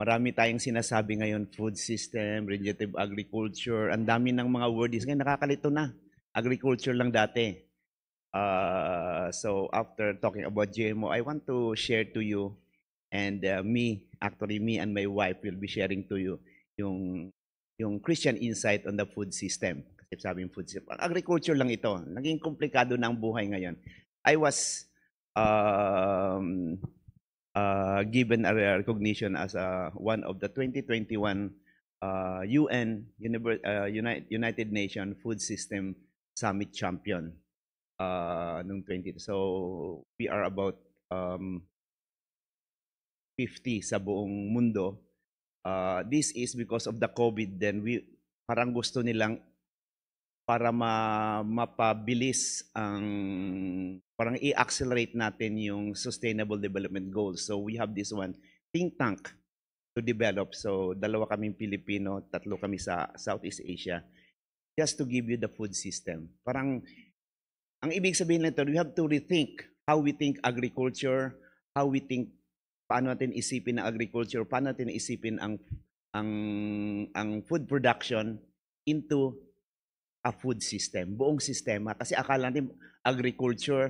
Marami tayong sinasabi ngayon, food system, regenerative agriculture, ang dami ng mga words. Ngayon nakakalito na. Agriculture lang dati. So after talking about GMO, I want to share to you and me and my wife will be sharing to you yung Christian insight on the food system. Kasi sabi yung food system, agriculture lang ito. Naging komplikado na ang buhay ngayon. I was given a recognition as one of the 2021 United Nations Food System Summit Champion noong 20. So we are about 50 sa buong mundo. This is because of the COVID. Then parang gusto nilang para mapabilis ang parang i-accelerate natin yung sustainable development goals. So we have this one think tank to develop. So dalawa kaming Pilipino, tatlo kami sa Southeast Asia, just to give you the food system. Parang ang ibig sabihin nito, we have to rethink how we think agriculture, how we think paano natin isipin ang agriculture, paano natin isipin ang food production into a food system, buong sistema. Kasi akala natin agriculture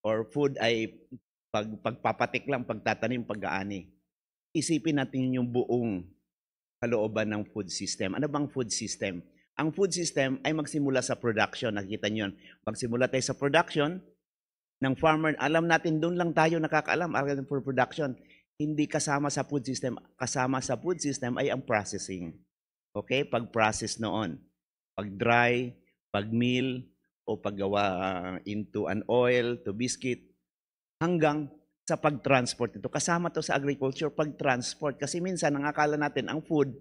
or food ay pagpapatik lang, pagtatanim, pag-aani. Isipin natin yung buong kalooban ng food system. Ano bang food system? Ang food system ay magsimula sa production. Nakikita nyo yun. Magsimula tayo sa production ng farmer. Alam natin, doon lang tayo nakakaalam for production. Hindi kasama sa food system. Kasama sa food system ay ang processing. Okay? Pag-process noon. Pag-dry, pag-mill, o paggawa into an oil, to biscuit, hanggang sa pag-transport ito. Kasama to sa agriculture, pag-transport. Kasi minsan, ang akala natin, ang food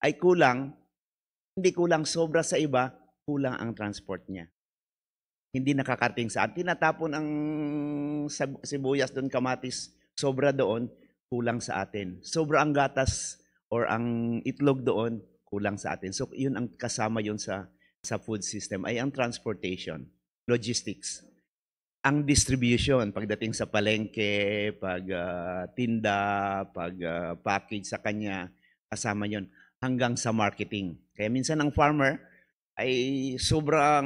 ay kulang, hindi kulang, sobra sa iba, kulang ang transport niya. Hindi nakakarating sa atin. Tinatapon ang sibuyas doon, kamatis, sobra doon, kulang sa atin. Sobra ang gatas or ang itlog doon, kulang sa atin. So yun ang kasama yun sa food system ay ang transportation, logistics. Ang distribution pagdating sa palengke, pag tinda, pag package sa kanya, kasama yun hanggang sa marketing. Kaya minsan ang farmer ay sobrang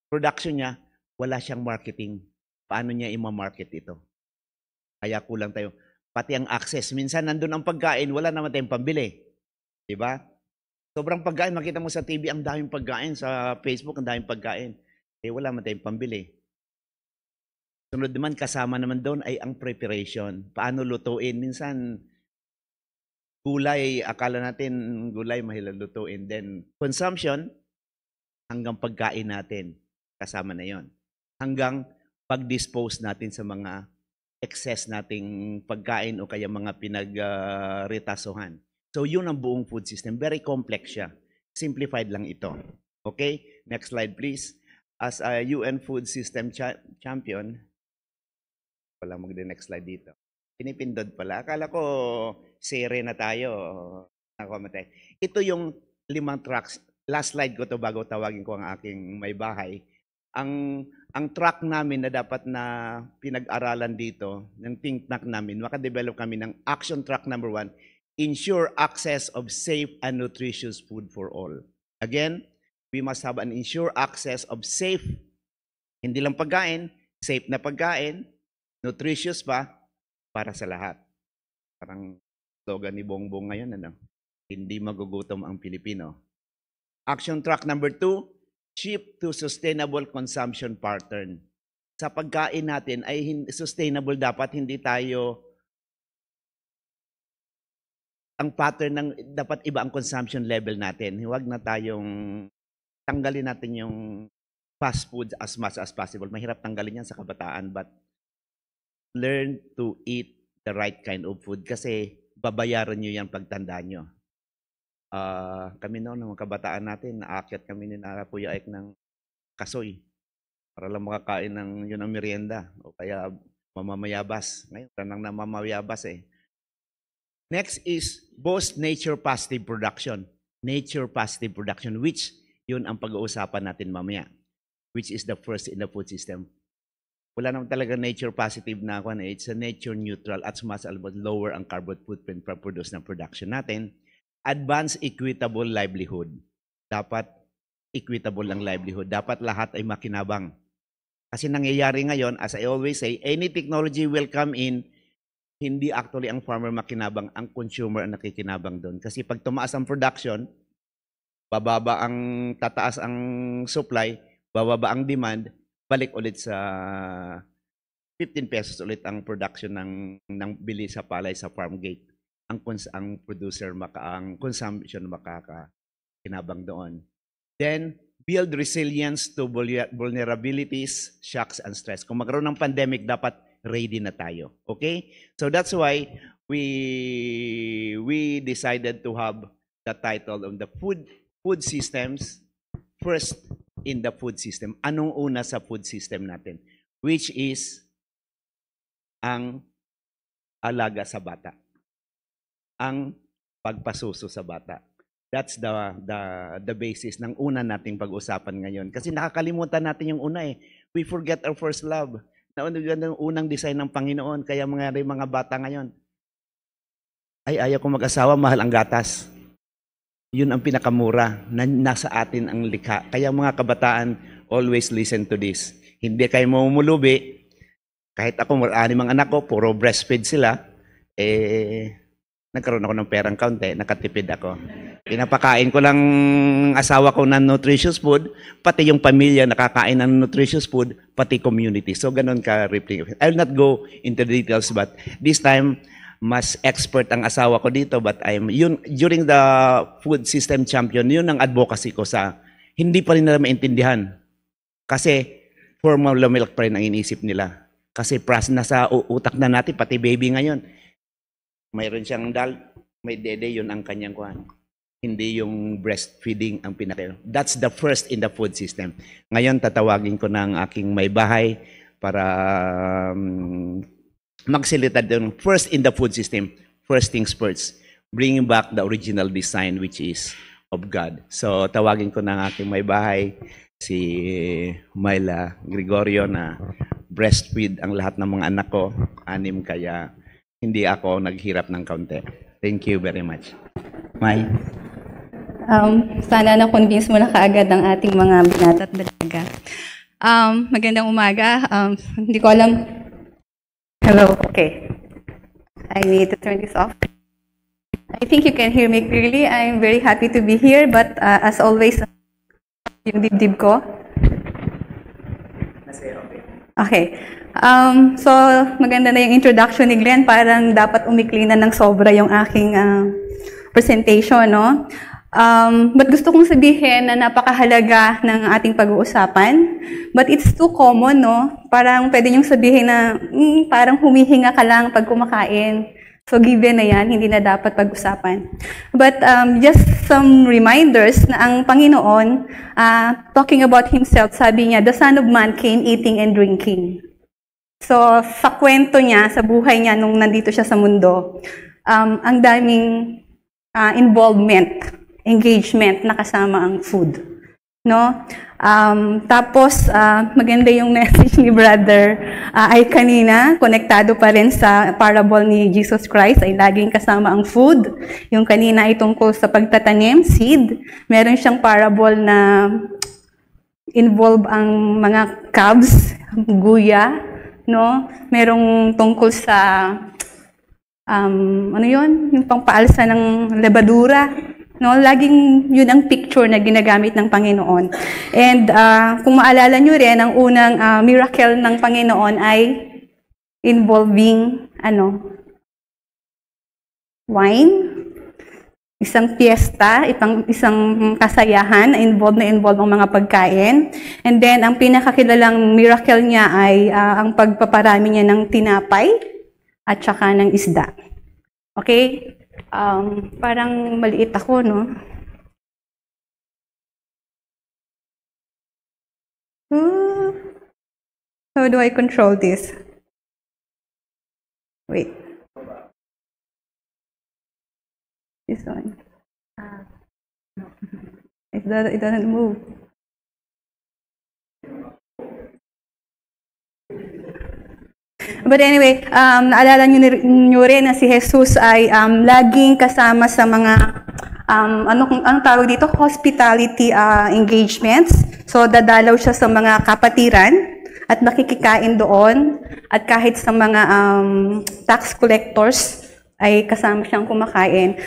production niya, wala siyang marketing. Paano niya i-market ito? Kaya kulang tayo. Pati ang access. Minsan nandun ang pagkain, wala naman tayong pambili. Diba? Sobrang pagkain, makita mo sa TV, ang daming pagkain. Sa Facebook, ang daming pagkain. Eh, wala naman tayong pambili. Sunod naman, kasama naman doon ay ang preparation. Paano lutuin? Minsan, gulay, akala natin gulay mahirap lutuin. Then, consumption, hanggang pagkain natin. Kasama na yon. Hanggang pag-dispose natin sa mga excess nating pagkain o kaya mga pinagretasuhan. So yun ang buong food system. Very complex siya. Simplified lang ito. Okay? Next slide please. As a UN Food System Champion, wala mag-next slide dito. Pinipindod pala. Akala ko sere na tayo. Ito yung 5 tracks. Last slide ko to bago tawagin ko ang aking may bahay. Ang track namin na dapat na pinag-aralan dito, ng think tank namin, makadevelop kami ng action track number 1, ensure access of safe and nutritious food for all. Again, we must have an ensure access of safe, hindi lang pagkain, safe na pagkain, nutritious pa, para sa lahat. Parang slogan ni Bongbong ngayon, ano? Hindi magugutom ang Pilipino. Action track number 2, shift to sustainable consumption pattern. Sa pagkain natin ay sustainable dapat, hindi tayo ang pattern ng dapat iba ang consumption level natin. Huwag na tayong tanggalin natin yung fast food as much as possible. Mahirap tanggalin yan sa kabataan, but learn to eat the right kind of food kasi babayaran nyo yan pagtanda nyo. Kami noon, ng kabataan natin, naakyat kami ni Kuya Ek ng kasoy para lang makakain ng yun ang merienda o kaya mamamayabas. Ngayon, tanang na mamamayabas eh. Next is boost nature positive production. Nature positive production, which yun ang pag-uusapan natin mamaya, which is the first in the food system. wala naman talaga nature positive na ako. It's a nature neutral at mas albot lower ang carbon footprint per produce ng production natin. Advanced equitable livelihood. Dapat equitable ang livelihood. Dapat lahat ay makinabang. Kasi nangyayari ngayon, as I always say, any technology will come in, hindi actually ang farmer makinabang, ang consumer ang nakikinabang doon. Kasi pag tumaas ang production, tataas ang supply, bababa ang demand, balik ulit sa 15 pesos ulit ang production ng bili sa palay sa farm gate. Ang producer, ang consumption makakakinabang doon. Then, build resilience to vulnerabilities, shocks, and stress. Kung magkaroon ng pandemic, dapat ready na tayo. Okay? So that's why we decided to have the title on the food systems, first in the food system. Anong una sa food system natin? Which is ang alaga sa bata. Ang pagpasuso sa bata. That's the basis ng una nating pag-usapan ngayon. Kasi nakakalimutan natin yung una eh. We forget our first love. Yung unang design ng Panginoon. Kaya mga bata ngayon, ay ayaw ko mag-asawa, mahal ang gatas. Yun ang pinakamura. Nasa atin ang likha. Kaya mga kabataan, always listen to this. Hindi kayo mamumulubi. Kahit ako, marami mga anak ko, puro breastfeed sila. Nagkaroon ako ng perang kaunti, nakatipid ako. Pinapakain ko lang asawa ko ng nutritious food, pati yung pamilya nakakain ng nutritious food, pati community. So ganun ka-rippling. I will not go into the details, but this time, mas expert ang asawa ko dito, but during the food system champion, yun ang advocacy ko sa hindi pa rin nila maintindihan. Kasi formula milk pa rin ang inisip nila. Kasi nasa utak na natin, pati baby ngayon. Mayroon siyang may dede, yun ang kanyang kuhan. Hindi yung breastfeeding ang pinaka. That's the first in the food system. Ngayon, tatawagin ko ng aking may bahay para magsilita doon. First in the food system, first things first. Bringing back the original design which is of God. So, tawagin ko ng aking may bahay, si Myla Gregorio, na breastfeed ang lahat ng mga anak ko. 6, kaya hindi ako naghirap ng kaunti. Thank you very much. May? Sana na-convince mo na kaagad ang ating mga binata at dalaga. Magandang umaga. Hindi ko alam. Hello, okay. I need to turn this off. I think you can hear me clearly. I'm very happy to be here, but as always, yung dibdib ko. Okay. So, maganda na yung introduction ni Glenn. Parang dapat umikli na ng sobra yung aking presentation, no? But gusto kong sabihin na napakahalaga ng ating pag-uusapan. But it's too common, no? Parang pwede niyong sabihin na parang humihinga ka lang pag kumakain. So, given na yan, hindi na dapat pag-usapan. But just some reminders na ang Panginoon, talking about Himself, sabi niya, the Son of Man came eating and drinking. So, sa kwento niya, sa buhay niya nung nandito siya sa mundo, ang daming involvement, engagement na kasama ang food. No? Tapos, maganda yung message ni Brother ay kanina, konektado pa rin sa parable ni Jesus Christ, ay laging kasama ang food. Yung kanina ay tungkol sa pagtatanim, seed. Meron siyang parable na involve ang mga calves, guya, no? Merong tungkol sa, ano yun? Yung pangpaalsa ng lebadura. No, laging yun ang picture na ginagamit ng Panginoon. And kung maalala nyo rin, ang unang miracle ng Panginoon ay involving wine, isang fiesta, isang kasayahan, involved ang mga pagkain. And then, ang pinakakilalang miracle niya ay ang pagpaparami niya ng tinapay at saka ng isda. Okay? Parang maliit ako, no? How do I control this? Wait. This one. No. It doesn't move. But anyway, naalala nyo rin na si Jesus ay laging kasama sa mga anong tawag dito? Hospitality engagements. So, dadalaw siya sa mga kapatiran at makikikain doon. At kahit sa mga tax collectors ay kasama siyang kumakain.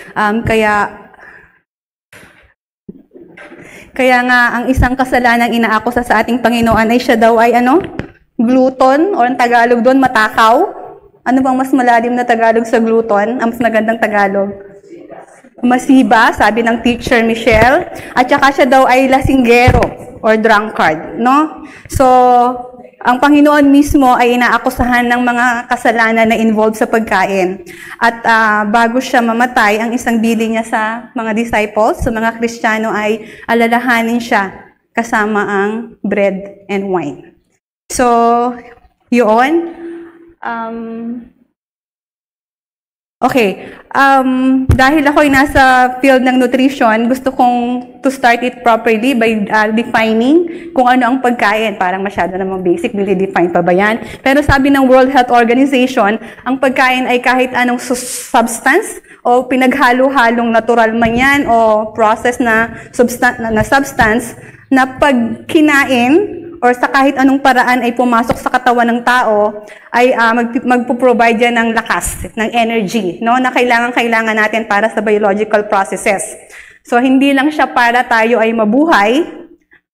Kaya nga, ang isang kasalanang inaakusa sa ating Panginoon ay siya daw ay glutton, o ang Tagalog doon, matakaw. Ano bang mas malalim na Tagalog sa glutton? Ang mas magandang Tagalog? Masiba, sabi ng teacher Michelle. At saka siya daw ay lasinggero or drunkard, no? So, ang Panginoon mismo ay inaakusahan ng mga kasalanan na involved sa pagkain. At bago siya mamatay, ang isang bilin niya sa mga disciples, sa mga Kristiyano ay alalahanin siya kasama ang bread and wine. So, yun. Okay. Dahil ako ay nasa field ng nutrition, gusto kong to start it properly by defining kung ano ang pagkain. Parang masyado namang basic, nili-define pa ba yan? Pero sabi ng World Health Organization, ang pagkain ay kahit anong substance o pinaghalo-halong natural man yan o process na substance na pag kinain or sa kahit anong paraan ay pumasok sa katawan ng tao, ay magpo-provide yan ng lakas, ng energy, no? Na kailangan natin para sa biological processes. So, hindi lang siya para tayo ay mabuhay.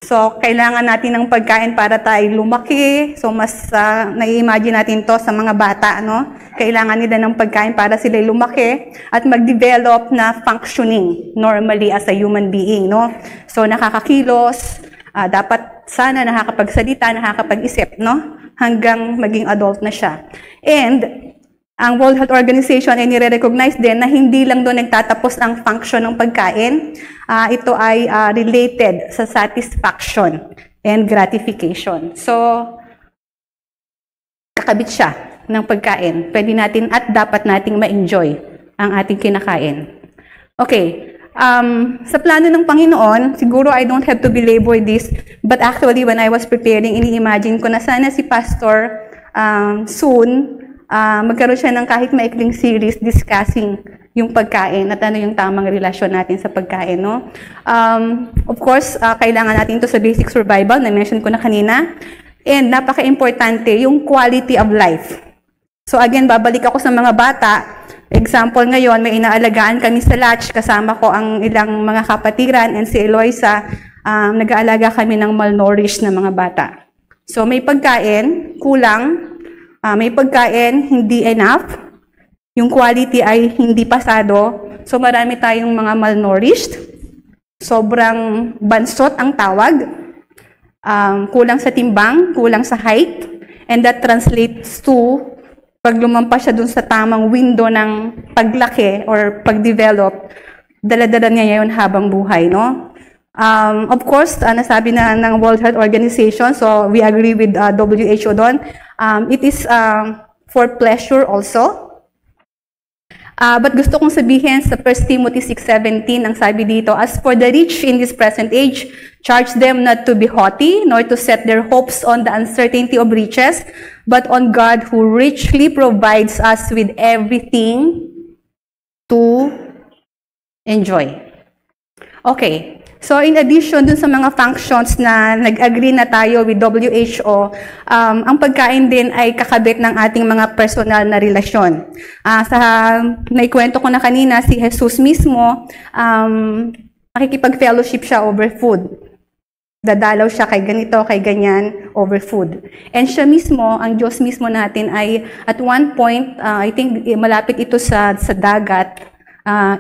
So, kailangan natin ng pagkain para tayo lumaki. So, mas nai-imagine natin to sa mga bata, no? Kailangan nila ng pagkain para sila lumaki at mag-develop na functioning normally as a human being, no? So, nakakakilos, dapat sana nakakapagsalita, nakakapag-isip, no? Hanggang maging adult na siya. And ang World Health Organization ay nire-recognize din na hindi lang doon nagtatapos ang function ng pagkain. Ito ay related sa satisfaction and gratification. So, kakabit siya ng pagkain. Pwede natin at dapat nating ma-enjoy ang ating kinakain. Okay. Sa plano ng Panginoon, siguro I don't have to belabor this, but actually when I was preparing, ini-imagine ko na sana si Pastor soon, magkaroon siya ng kahit maikling series discussing yung pagkain at ano yung tamang relasyon natin sa pagkain, no? Of course, kailangan natin ito sa basic survival, na-mention ko na kanina, and napaka-importante yung quality of life. So again, babalik ako sa mga bata. Example ngayon, may inaalagaan kami sa Latch, kasama ko ang ilang mga kapatiran and si Eloisa, nag-aalaga kami ng malnourished na mga bata. So may pagkain, kulang, may pagkain, hindi enough, yung quality ay hindi pasado, so marami tayong mga malnourished, sobrang bansot ang tawag, kulang sa timbang, kulang sa height, and that translates to pag lumampas siya dun sa tamang window ng paglaki or pagdevelop, dala-dala niya yun habang buhay, no? Of course, nasabi na ng World Health Organization, so we agree with WHO doon, it is for pleasure also. But gusto kong sabihin sa 1 Timothy 6:17, ang sabi dito, as for the rich in this present age, charge them not to be haughty, nor to set their hopes on the uncertainty of riches, but on God who richly provides us with everything to enjoy. Okay. So, in addition dun sa mga functions na nag-agree na tayo with WHO, ang pagkain din ay kakabit ng ating mga personal na relasyon. Naikwento ko na kanina, si Jesus mismo, nakikipag-fellowship siya over food. Dadalaw siya kay ganito, kay ganyan, over food. And siya mismo, ang Diyos mismo natin ay at one point, I think malapit ito sa dagat,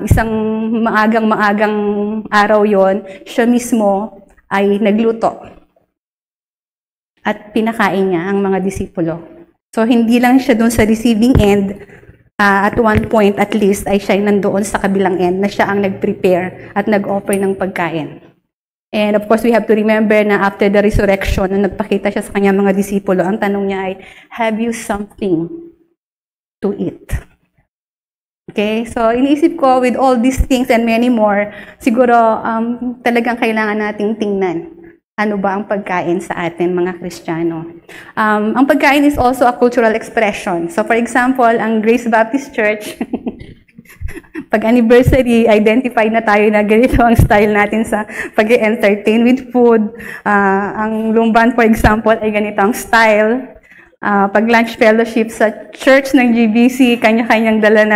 isang maagang araw yon, siya mismo ay nagluto at pinakain niya ang mga disipulo. So, hindi lang siya doon sa receiving end, at one point at least ay siya nandoon sa kabilang end na siya ang nag-prepare at nag-offer ng pagkain. And of course, we have to remember na after the resurrection, nung nagpakita siya sa kanyang mga disipulo, ang tanong niya ay, have you something to eat? Okay, so iniisip ko with all these things and many more, siguro talagang kailangan nating tingnan Ano ba ang pagkain sa atin, mga Kristiyano? Ang pagkain is also a cultural expression. So for example, ang Grace Baptist Church, pag anniversary, identified na tayo na ganito ang style natin sa pag-entertain with food. Ang Lumban, for example, ay ganito ang style. Pag lunch fellowship sa church ng GBC, kanya-kanyang dala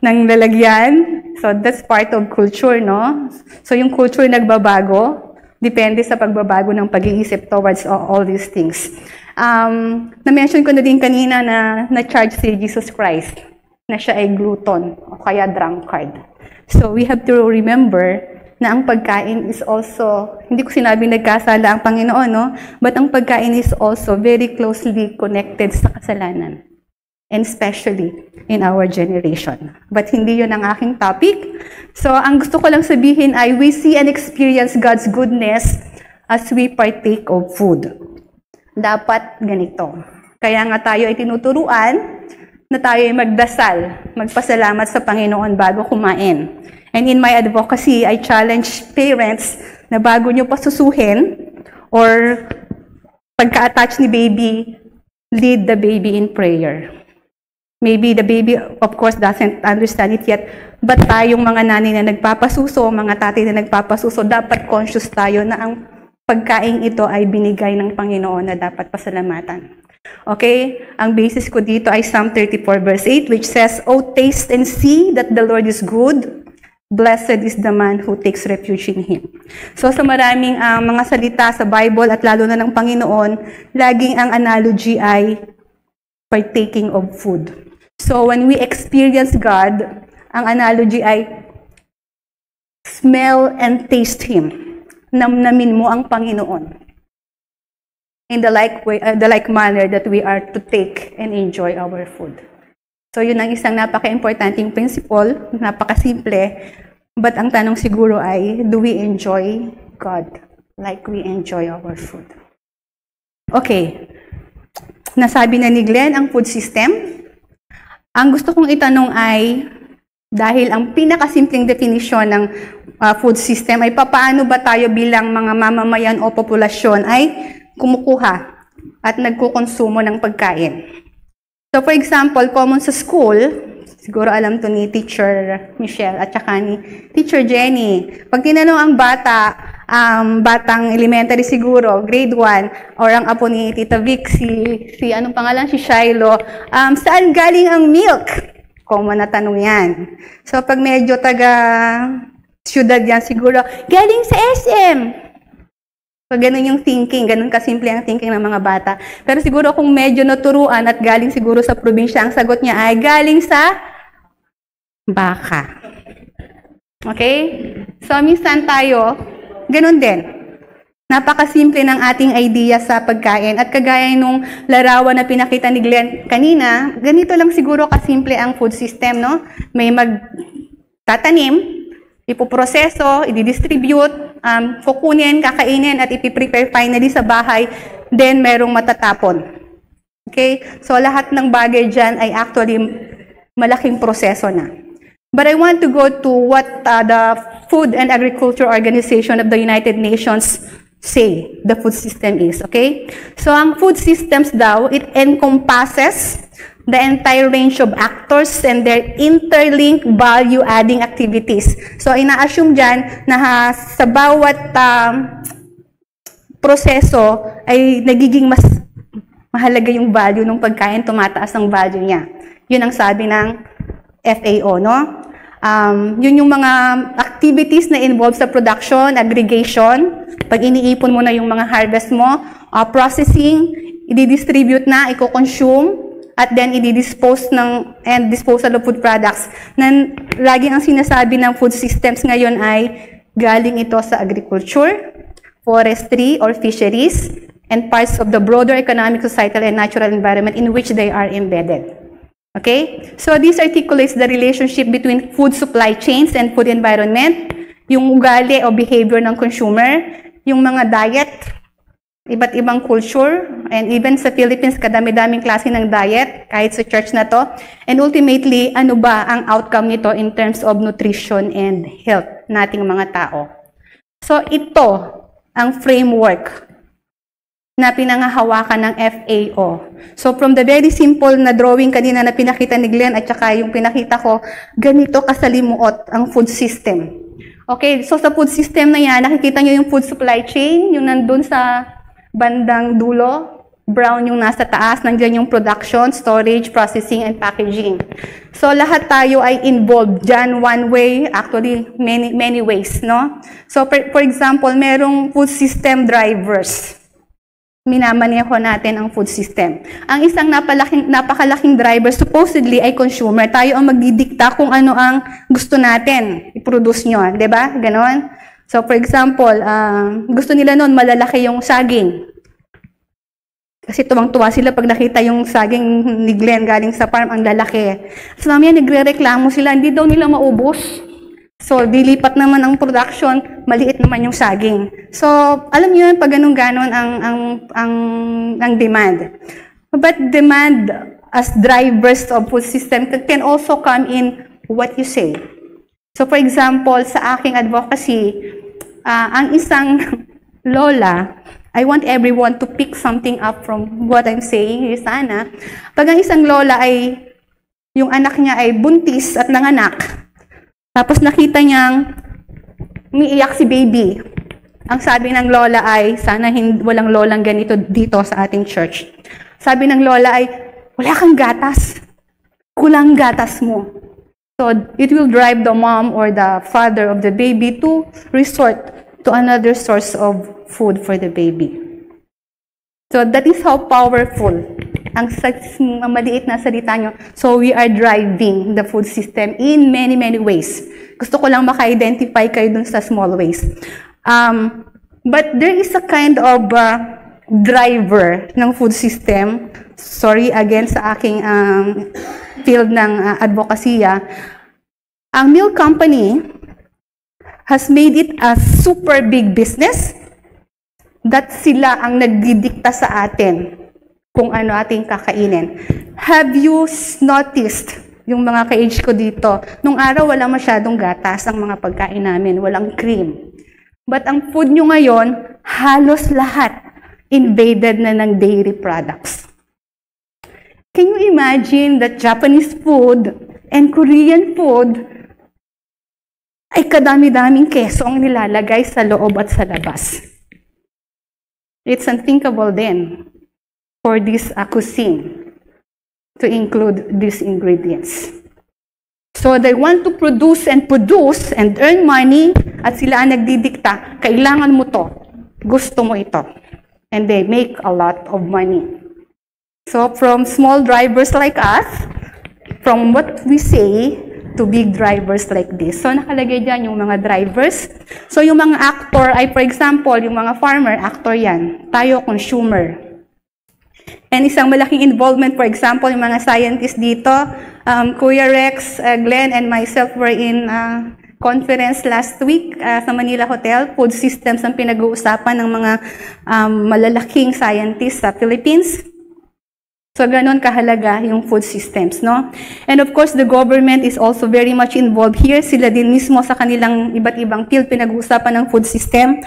ng lalagyan. So that's part of culture, no? So yung culture nagbabago. Depende sa pagbabago ng pag-iisip towards all these things. Na-mention ko na din kanina na na-charge si Jesus Christ na siya ay glutton o kaya drunkard. So we have to remember na ang pagkain is also, hindi ko sinabing nagkasala ang Panginoon, no? But ang pagkain is also very closely connected sa kasalanan. And especially in our generation. But hindi yun ang aking topic. So, ang gusto ko lang sabihin ay we see and experience God's goodness as we partake of food. Dapat ganito. Kaya nga tayo ay tinuturuan na tayo ay magdasal, magpasalamat sa Panginoon bago kumain. And in my advocacy, I challenge parents na bago nyo pasusuhin or pagka-attach ni baby, lead the baby in prayer. Maybe the baby, of course, doesn't understand it yet, but tayong mga nanay na nagpapasuso, mga tatay na nagpapasuso, dapat conscious tayo na ang pagkain ito ay binigay ng Panginoon na dapat pasalamatan. Okay? Ang basis ko dito ay Psalm 34 verse 8, which says, "O taste and see that the Lord is good. Blessed is the man who takes refuge in Him." So sa maraming mga salita sa Bible at lalo na ng Panginoon, laging ang analogy ay partaking of food. So when we experience God, ang analogy ay smell and taste Him. Namnamin mo ang Panginoon. In the like manner that we are to take and enjoy our food. So yun ang isang napaka-importanting principle, napaka-simple, but ang tanong siguro ay, do we enjoy God like we enjoy our food? Okay. Nasabi na ni Glenn ang food system. Ang gusto kong itanong ay, dahil ang pinakasimpleng definisyon ng food system ay papaano ba tayo bilang mga mamamayan o populasyon ay kumukuha at nagkukonsumo ng pagkain. So for example, common sa school, siguro alam to ni Teacher Michelle at saka ni Teacher Jenny. Pag tinanong ang batang elementary siguro, grade 1, or ang apo ni Tita Vic, si anong pangalan? Si Shiloh, saan galing ang milk? Common na tanong yan. So pag medyo taga-syudad yan siguro, galing sa SM. So, ganun yung thinking, ganun kasimple ang thinking ng mga bata. Pero siguro kung medyo naturuan at galing siguro sa probinsya, ang sagot niya ay galing sa baka. Okay? So, minsan tayo, ganun din. Napakasimple ng ating idea sa pagkain. At kagaya nung larawan na pinakita ni Glenn kanina, ganito lang siguro kasimple ang food system, no? May magtatanim, ipoproseso, i-distribute, kukunin, kakainin, at ipiprepare finally sa bahay, then merong matatapon. Okay? So, lahat ng bagay dyan ay actually malaking proseso na. But I want to go to what the Food and Agriculture Organization of the United Nations say the food system is. Okay? So, ang food systems daw, it encompasses the entire range of actors and their interlinked value-adding activities. So, ina-assume dyan na sa bawat proseso ay nagiging mas mahalaga yung value ng pagkain, tumataas ang value niya. Yun ang sabi ng FAO, no? Yun yung mga activities na involved sa production, aggregation, pag iniipon mo na yung mga harvest mo, processing, i-distribute na, i-consume, at then i-dispose and disposal of food products. Laging ang sinasabi ng food systems ngayon ay galing ito sa agriculture, forestry or fisheries, and parts of the broader economic, societal, and natural environment in which they are embedded. Okay? So this articulates the relationship between food supply chains and food environment, yung ugali o behavior ng consumer, yung mga diet, iba't ibang culture, and even sa Philippines, kadami-daming klase ng diet, kahit sa church na to. And ultimately, ano ba ang outcome nito in terms of nutrition and health nating mga tao? So ito, ang framework na pinangahawakan ng FAO. So from the very simple na drawing kanina na pinakita ni Glenn at saka yung pinakita ko, ganito kasalimuot ang food system. Okay, so sa food system na yan, nakikita nyo yung food supply chain, yung nandun sa bandang dulo, brown yung nasa taas, nandiyan yung production, storage, processing, and packaging. So lahat tayo ay involved dyan one way, actually many ways, no? So for example, merong food system drivers. Minamaneho natin ang food system. Ang isang napakalaking driver supposedly ay consumer. Tayo ang magdidikta kung ano ang gusto natin i-produce nyo. Diba? Ganon. So for example, gusto nila noon malalaki yung saging. Kasi tuwang-tuwa sila pag nakita yung saging ni Glenn galing sa farm, ang lalaki. So mamaya nagre-reklamo sila, hindi daw nila maubos. So, dilipat naman ang production, maliit naman yung saging. So, alam niyo yun, pag ganun-ganon ang demand. But demand as drivers of food system can also come in what you say. So, for example, sa aking advocacy, ang isang lola, I want everyone to pick something up from what I'm saying here sana. Pag ang isang lola ay, yung anak niya ay buntis at nanganak, tapos nakita niyang umiiyak si baby. Ang sabi ng lola ay, sana walang lolang ganito dito sa ating church. Sabi ng lola ay, wala kang gatas. Kulang gatas mo. So, it will drive the mom or the father of the baby to resort to another source of food for the baby. So, that is how powerful ang maliit na salita nyo. So, we are driving the food system in many ways. Gusto ko lang maka-identify kayo dun sa small ways. But there is a kind of driver ng food system. Sorry again sa aking field ng advokasya. Ang milk company has made it a super big business that sila ang nagdidikta sa atin kung ano ating kakainin. Have you noticed, yung mga ka-age ko dito, nung araw wala masyadong gatas ang mga pagkain namin, walang cream. But ang food nyo ngayon, halos lahat invaded na ng dairy products. Can you imagine that Japanese food and Korean food ay kadami-daming keso ang nilalagay sa loob at sa labas? It's unthinkable then for this cuisine to include these ingredients. So they want to produce and earn money at sila ang nagdidikta, kailangan mo to, gusto mo ito. And they make a lot of money. So from small drivers like us, from what we say, to big drivers like this. So nakalagay dyan yung mga drivers. So yung mga actor ay, for example, yung mga farmer, actor yan. Tayo, consumer. And isang malaking involvement, for example, yung mga scientists dito, Kuya Rex, Glenn, and myself were in conference last week sa Manila Hotel. Food systems ang pinag-uusapan ng mga malalaking scientists sa Philippines. So, ganon kahalaga yung food systems, no? And of course, the government is also very much involved here. Sila din mismo sa kanilang iba't ibang field pinag-uusapan ng food system.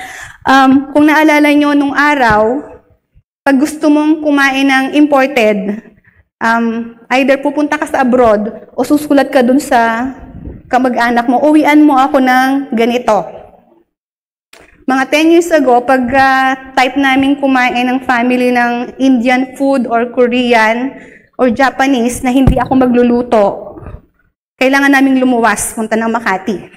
Kung naalala nyo nung araw, pag gusto mong kumain ng imported, either pupunta ka sa abroad o susulat ka dun sa kamag-anak mo, uwian mo ako ng ganito. Mga 10 years ago, pag type namin kumain ng family ng Indian food or Korean or Japanese na hindi ako magluluto, kailangan naming lumuwas, punta ng Makati.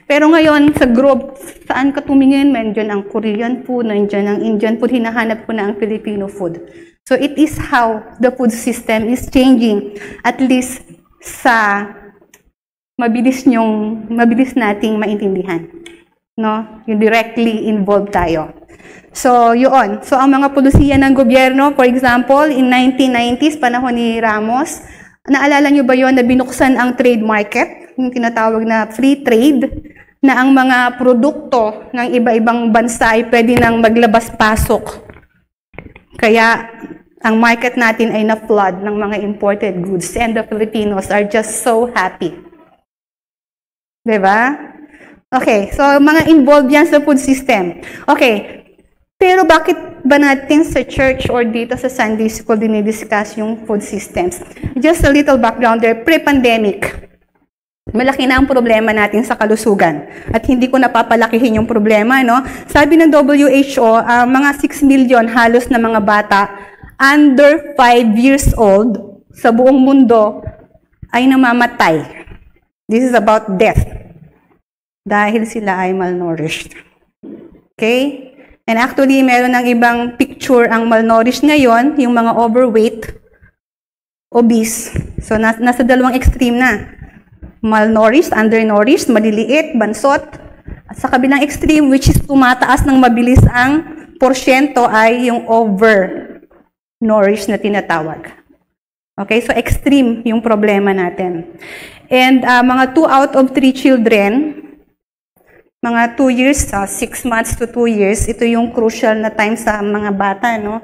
Pero ngayon, sa group, saan ka tumingin? Nandiyan ang Korean food, nandiyan ang Indian food, hinahanap ko na ang Filipino food. So it is how the food system is changing, at least sa mabilis nating maintindihan. No? Yung directly involved tayo. So, yun. So, ang mga polisiya ng gobyerno, for example, in 1990s, panahon ni Ramos, naalala nyo ba yon na binuksan ang trade market, yung tinatawag na free trade, na ang mga produkto ng iba-ibang bansa ay pwede nang maglabas-pasok. Kaya, ang market natin ay na-flood ng mga imported goods, and the Filipinos are just so happy. Diba? Okay, so mga involved yan sa food system. Okay, Pero bakit ba natin sa church or dito sa Sunday School dinidiscuss yung food systems? Just a little background there, pre-pandemic. Malaki na ang problema natin sa kalusugan. At hindi ko napapalakihin yung problema, no? Sabi ng WHO, mga 6 million halos na mga bata under 5 years old sa buong mundo ay namamatay. This is about death. Dahil sila ay malnourished. Okay? And actually, meron ng ibang picture ang malnourished ngayon, yung mga overweight, obese. So, nasa dalawang extreme na. Malnourished, undernourished, maliliit, bansot. At sa kabilang extreme, which is tumataas ng mabilis ang porsyento, ay yung overnourished na tinatawag. Okay, so extreme yung problema natin. And mga 2 out of 3 children, mga 2 years, 6 months to 2 years, ito yung crucial na time sa mga bata, no?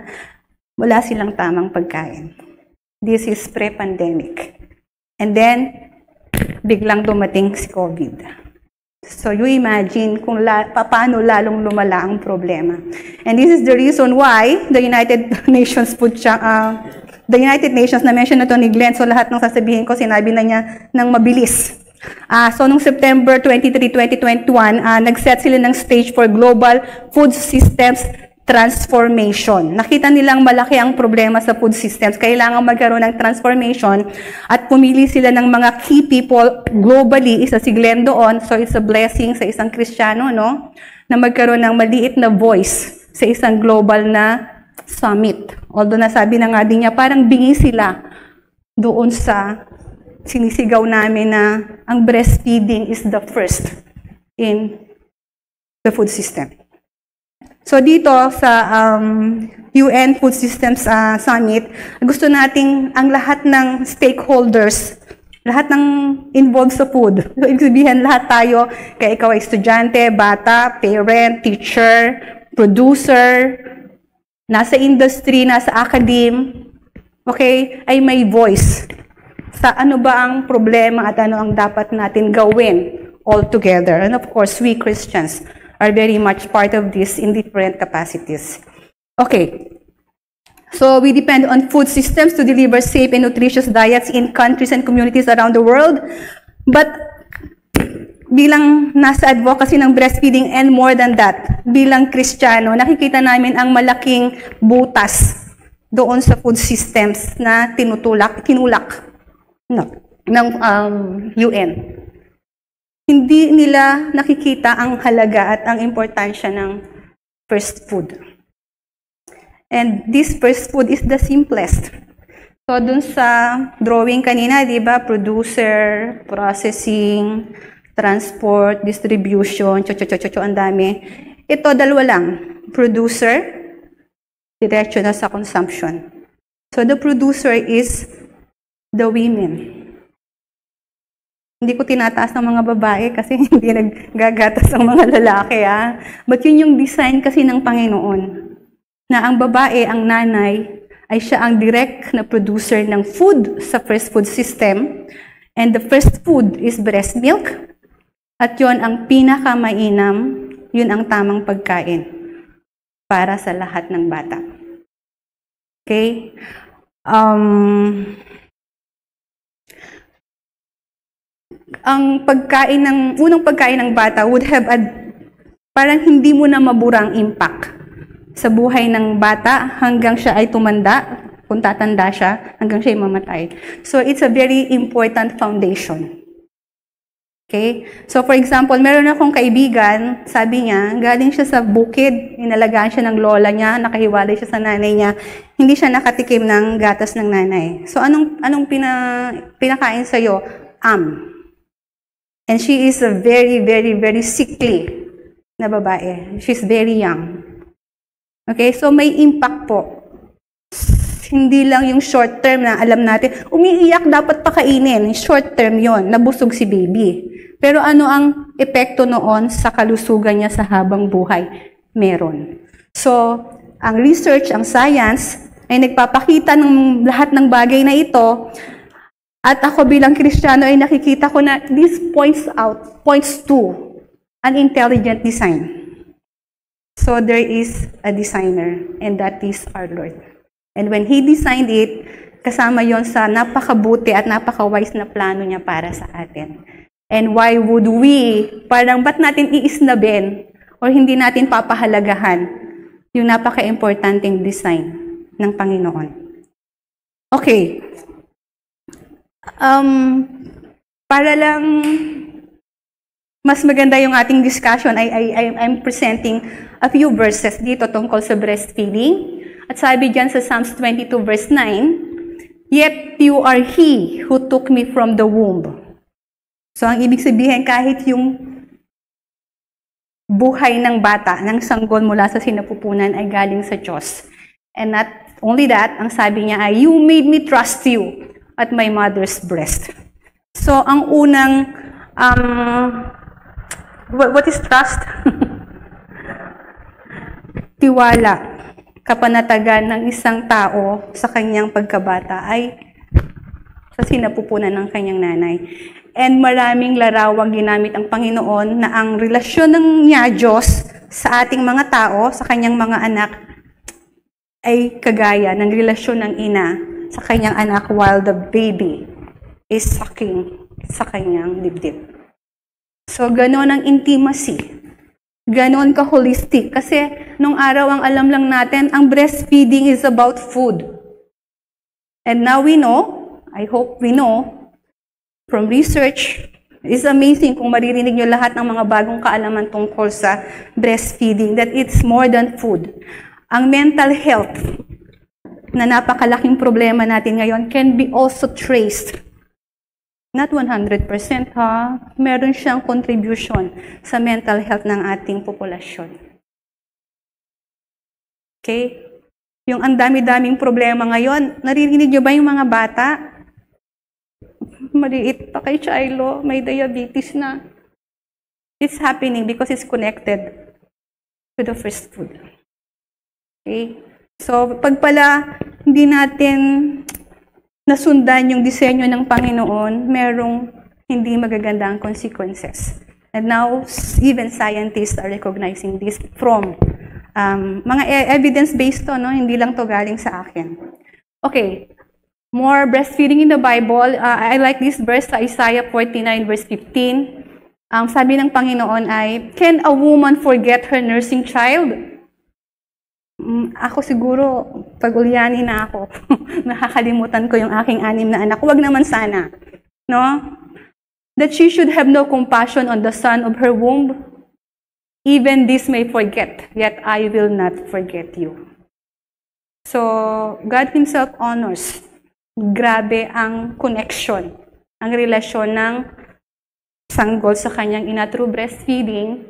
Wala silang tamang pagkain. This is pre-pandemic. And then, biglang dumating si COVID. So you imagine kung paano lalong lumala ang problema. And this is the reason why the United Nations the United Nations na mention na to ni Glenn, so lahat ng sasabihin ko sinabi na niya ng mabilis. So nung September 23, 2021, nag-set sila ng stage for global food systems transformation. Nakita nilang malaki ang problema sa food systems. Kailangan magkaroon ng transformation at pumili sila ng mga key people globally. Isa si Glenn doon. So it's a blessing sa isang Kristiyano, no? Na magkaroon ng maliit na voice sa isang global na summit. Although nasabi na nga din niya, parang bingi sila doon sa sinisigaw namin na ang breastfeeding is the first in the food system. So dito sa UN Food Systems Summit, gusto nating ang lahat ng stakeholders, lahat ng involved sa food. So ibig sabihin lahat tayo, kaya ikaw ay estudyante, bata, parent, teacher, producer, nasa industry, nasa academe, okay, ay may voice sa ano ba ang problema at ano ang dapat natin gawin all together. And of course, we Christians are very much part of this in different capacities. Okay. So we depend on food systems to deliver safe and nutritious diets in countries and communities around the world. But bilang nasa advocacy ng breastfeeding and more than that, bilang Kristiyano, nakikita namin ang malaking butas doon sa food systems na tinulak ng UN. Hindi nila nakikita ang halaga at ang importansya ng first food. And this first food is the simplest. So, dun sa drawing kanina, di ba, producer, processing, transport, distribution, ang dami. Ito, dalawa lang. Producer, diretso na sa consumption. So, the producer is the women. Hindi ko tinataas ng mga babae kasi hindi naggagatas ang mga lalaki. But yun yung design kasi ng Panginoon. Na ang babae, ang nanay, ay siya ang direct na producer ng food sa first food system. And the first food is breast milk. At yun ang pinakamainam, yun ang tamang pagkain para sa lahat ng bata. Okay? Ang unang pagkain ng bata would have parang hindi mo na maburang impact sa buhay ng bata hanggang siya ay tumanda, kung tatanda siya, hanggang siya ay mamatay. So, it's a very important foundation. Okay? So, for example, meron akong kaibigan, sabi niya, galing siya sa bukid, inalagaan siya ng lola niya, nakahiwalay siya sa nanay niya, hindi siya nakatikim ng gatas ng nanay. So, anong pinakain sa'yo? And she is a very, very, very sickly na babae. She's very young. Okay, so may impact po. Hindi lang yung short term na alam natin, umiiyak, dapat pakainin. Short term yon, nabusog si baby. Pero ano ang epekto noon sa kalusugan niya sa habang buhay? Meron. So, ang research, ang science, ay nagpapakita ng lahat ng bagay na ito. At ako bilang Kristiyano ay nakikita ko na this points to an intelligent design. So there is a designer, and that is our Lord. And when He designed it, kasama yon sa napakabuti at napaka-wise na plano niya para sa atin. And why would we, parang ba't natin iisnabin o hindi natin papahalagahan yung napaka-importanting design ng Panginoon? Okay. Para lang mas maganda yung ating discussion, I'm presenting a few verses dito tungkol sa breastfeeding. At sabi dyan sa Psalms 22 verse 9, "Yet you are He who took me from the womb." So ang ibig sabihin, kahit yung buhay ng bata, ng sanggol mula sa sinapupunan ay galing sa Diyos. And not only that, ang sabi niya ay, "You made me trust you at my mother's breast." So ang unang what is trust? Tiwala, kapanatagan ng isang tao sa kanyang pagkabata ay sa sinapupunan ng kanyang nanay. And maraming larawang ginamit ang Panginoon na ang relasyon ng niya Diyos sa ating mga tao, sa kanyang mga anak, ay kagaya ng relasyon ng ina sa kanyang anak while the baby is sucking sa kanyang dibdib. So, gano'n ang intimacy. Gano'n ka-holistic. Kasi, nung araw ang alam lang natin, ang breastfeeding is about food. And now we know, I hope we know, from research, it's amazing kung maririnig nyo lahat ng mga bagong kaalaman tungkol sa breastfeeding, that it's more than food. Ang mental health na napakalaking problema natin ngayon can be also traced. Not 100% ha, meron siyang contribution sa mental health ng ating populasyon. Okay? Yung ang dami-daming problema ngayon, naririnig nyo ba yung mga bata? Maliit pa kay Chilo, may diabetes na. It's happening because it's connected to the first food. Okay? So, pag pala hindi natin nasundan yung disenyo ng Panginoon, merong hindi magagandang consequences. And now, even scientists are recognizing this from mga evidence-based to, no? Hindi lang to galing sa akin. Okay. More breastfeeding in the Bible. I like this verse, Isaiah 49 verse 15. Sabi ng Panginoon ay, "Can a woman forget her nursing child?" Ako siguro, pag ulyanin na ako, nakakalimutan ko yung aking 6 na anak. Huwag naman sana. No? That she should have no compassion on the son of her womb. Even this may forget, yet I will not forget you. So, God Himself honors. Grabe ang connection, ang relasyon ng sanggol sa kanyang ina through breastfeeding,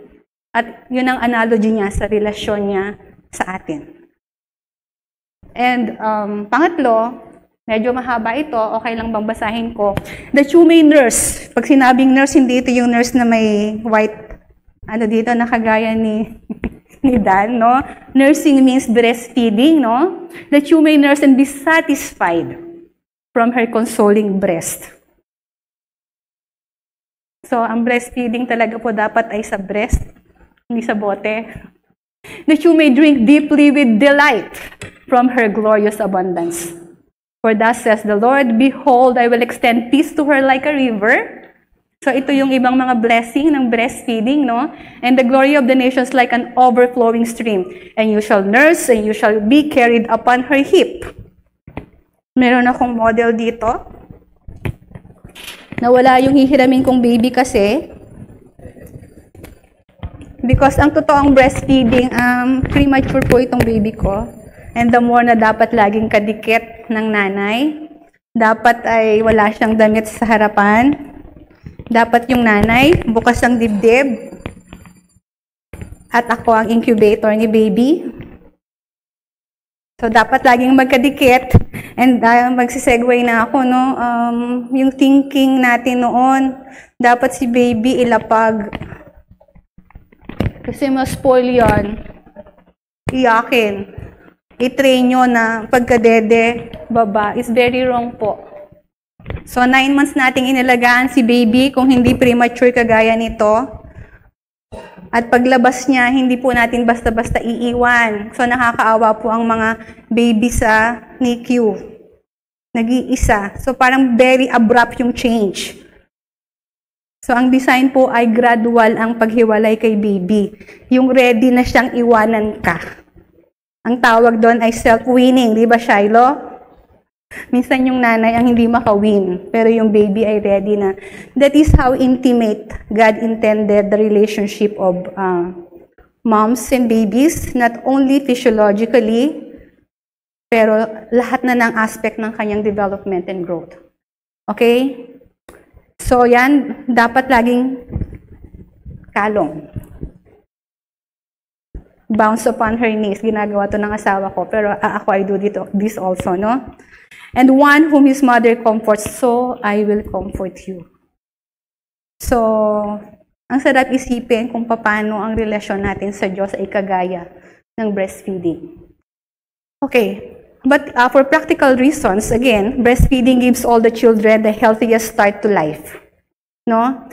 at yun ang analogy niya sa relasyon niya sa atin. And pangatlo, medyo mahaba ito, okay lang bang basahin ko? That you may nurse. Pag sinabing nurse, hindi ito yung nurse na may white, dito, nakagaya ni Dan, no? Nursing means breastfeeding, no? That you may nurse and be satisfied from her consoling breast. So, ang breastfeeding talaga po dapat ay sa breast, hindi sa bote. That you may drink deeply with delight from her glorious abundance. For thus says the Lord, "Behold, I will extend peace to her like a river." So, ito yung ibang mga blessing ng breastfeeding, no? "And the glory of the nations like an overflowing stream. And you shall nurse, and you shall be carried upon her hip." Meron akong model dito. Nawala yung hihiramin kong baby kasi. Because ang totoong breastfeeding, premature po itong baby ko. And the more na dapat laging kadikit ng nanay, dapat ay wala siyang damit sa harapan. Dapat yung nanay, bukas ang dibdib. At ako ang incubator ni baby. So, dapat laging magkadikit. And magsisegue na ako, no? Yung thinking natin noon, dapat si baby ilapag. Kasi ma-spoil yan. Iyakin. I-train nyo na pagkadede, baba. It's very wrong po. So, 9 months nating inalagaan si baby kung hindi premature kagaya nito. At paglabas niya, hindi po natin basta-basta iiwan. So nakakaawa po ang mga baby sa NICU. Nag-iisa. So parang very abrupt yung change. So ang design po ay gradual ang paghiwalay kay baby. Yung ready na siyang iwanan ka. Ang tawag doon ay self-winning. Di ba, Shiloh? Minsan yung nanay ang hindi makawin, pero yung baby ay ready na. That is how intimate God intended the relationship of moms and babies, not only physiologically, pero lahat na ng aspect ng kanyang development and growth. Okay? So yan, dapat laging kalong. Bounce upon her knees. Ginagawa to ng asawa ko, pero ako I do this also, no? And one whom his mother comforts, so I will comfort you. So, ang sarap isipin kung paano ang relasyon natin sa Diyos ay kagaya ng breastfeeding. Okay, but for practical reasons, again, breastfeeding gives all the children the healthiest start to life. No?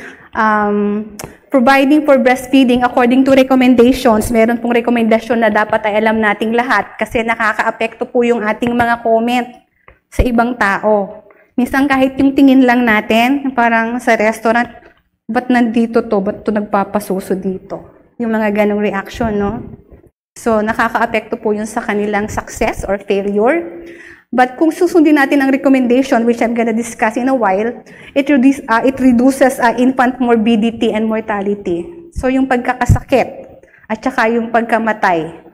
Providing for breastfeeding according to recommendations, meron pong rekomendasyon na dapat ay alam nating lahat kasi nakaka-apekto po yung ating mga comment sa ibang tao. Minsan kahit yung tingin lang natin, parang sa restaurant, ba't nandito to? Ba't to nagpapasuso dito? Yung mga ganong reaction, no? So, nakaka-apekto po yun sa kanilang success or failure. But kung susundin natin ang recommendation, which I'm gonna discuss in a while, it reduces infant morbidity and mortality. So, yung pagkakasakit at saka yung pagkamatay.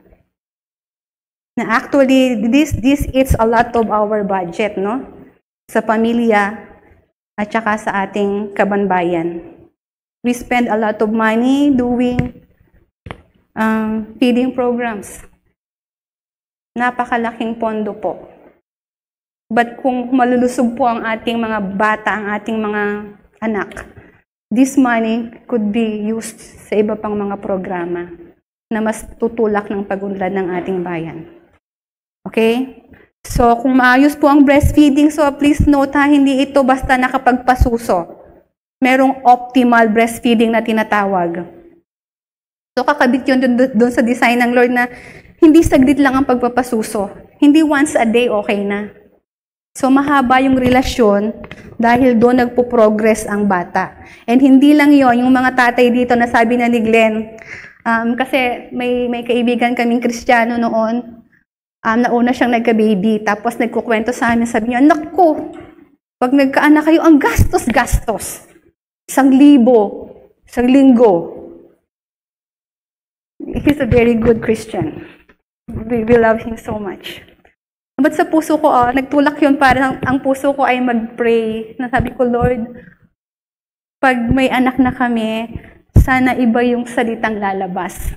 Na actually, this eats a lot of our budget, no? Sa pamilya at saka sa ating kabanbayan. We spend a lot of money doing feeding programs. Napakalaking pondo po. But kung malulusog po ang ating mga bata, ang ating mga anak, this money could be used sa iba pang mga programa na mas tutulak ng pagunlad ng ating bayan. Okay? So, kung maayos po ang breastfeeding, so please note ha, hindi ito basta nakapagpasuso. Merong optimal breastfeeding na tinatawag. So, kakabit yun doon sa design ng Lord na hindi saglit lang ang pagpapasuso. Hindi once a day okay na. So, mahaba yung relasyon dahil doon nagpo-progress ang bata. And hindi lang yon yung mga tatay dito na sabi na ni Glenn, kasi may kaibigan kaming Kristiyano noon, nauna siyang nagka-baby, tapos nagkukwento sa amin, sabi niya, naku, pag nagkaanak kayo, ang gastos-gastos. 1,000, 1 linggo. He's a very good Christian. We love him so much. But sa puso ko, nagtulak yun para ang puso ko ay mag-pray. Nasabi ko, Lord, pag may anak na kami, sana iba yung salitang lalabas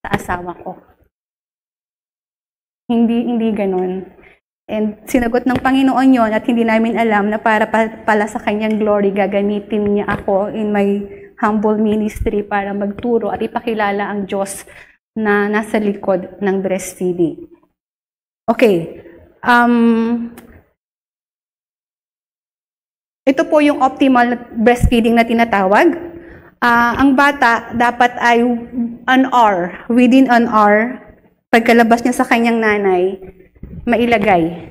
sa asawa ko. Hindi ganon. And sinagot ng Panginoon yon at hindi namin alam na para pala sa kanyang glory, gagamitin niya ako in my humble ministry para magturo at ipakilala ang Diyos na nasa likod ng breastfeeding. Okay. Ito po yung optimal breastfeeding na tinatawag. Ang bata dapat ay within an hour, pagkalabas niya sa kanyang nanay, mailagay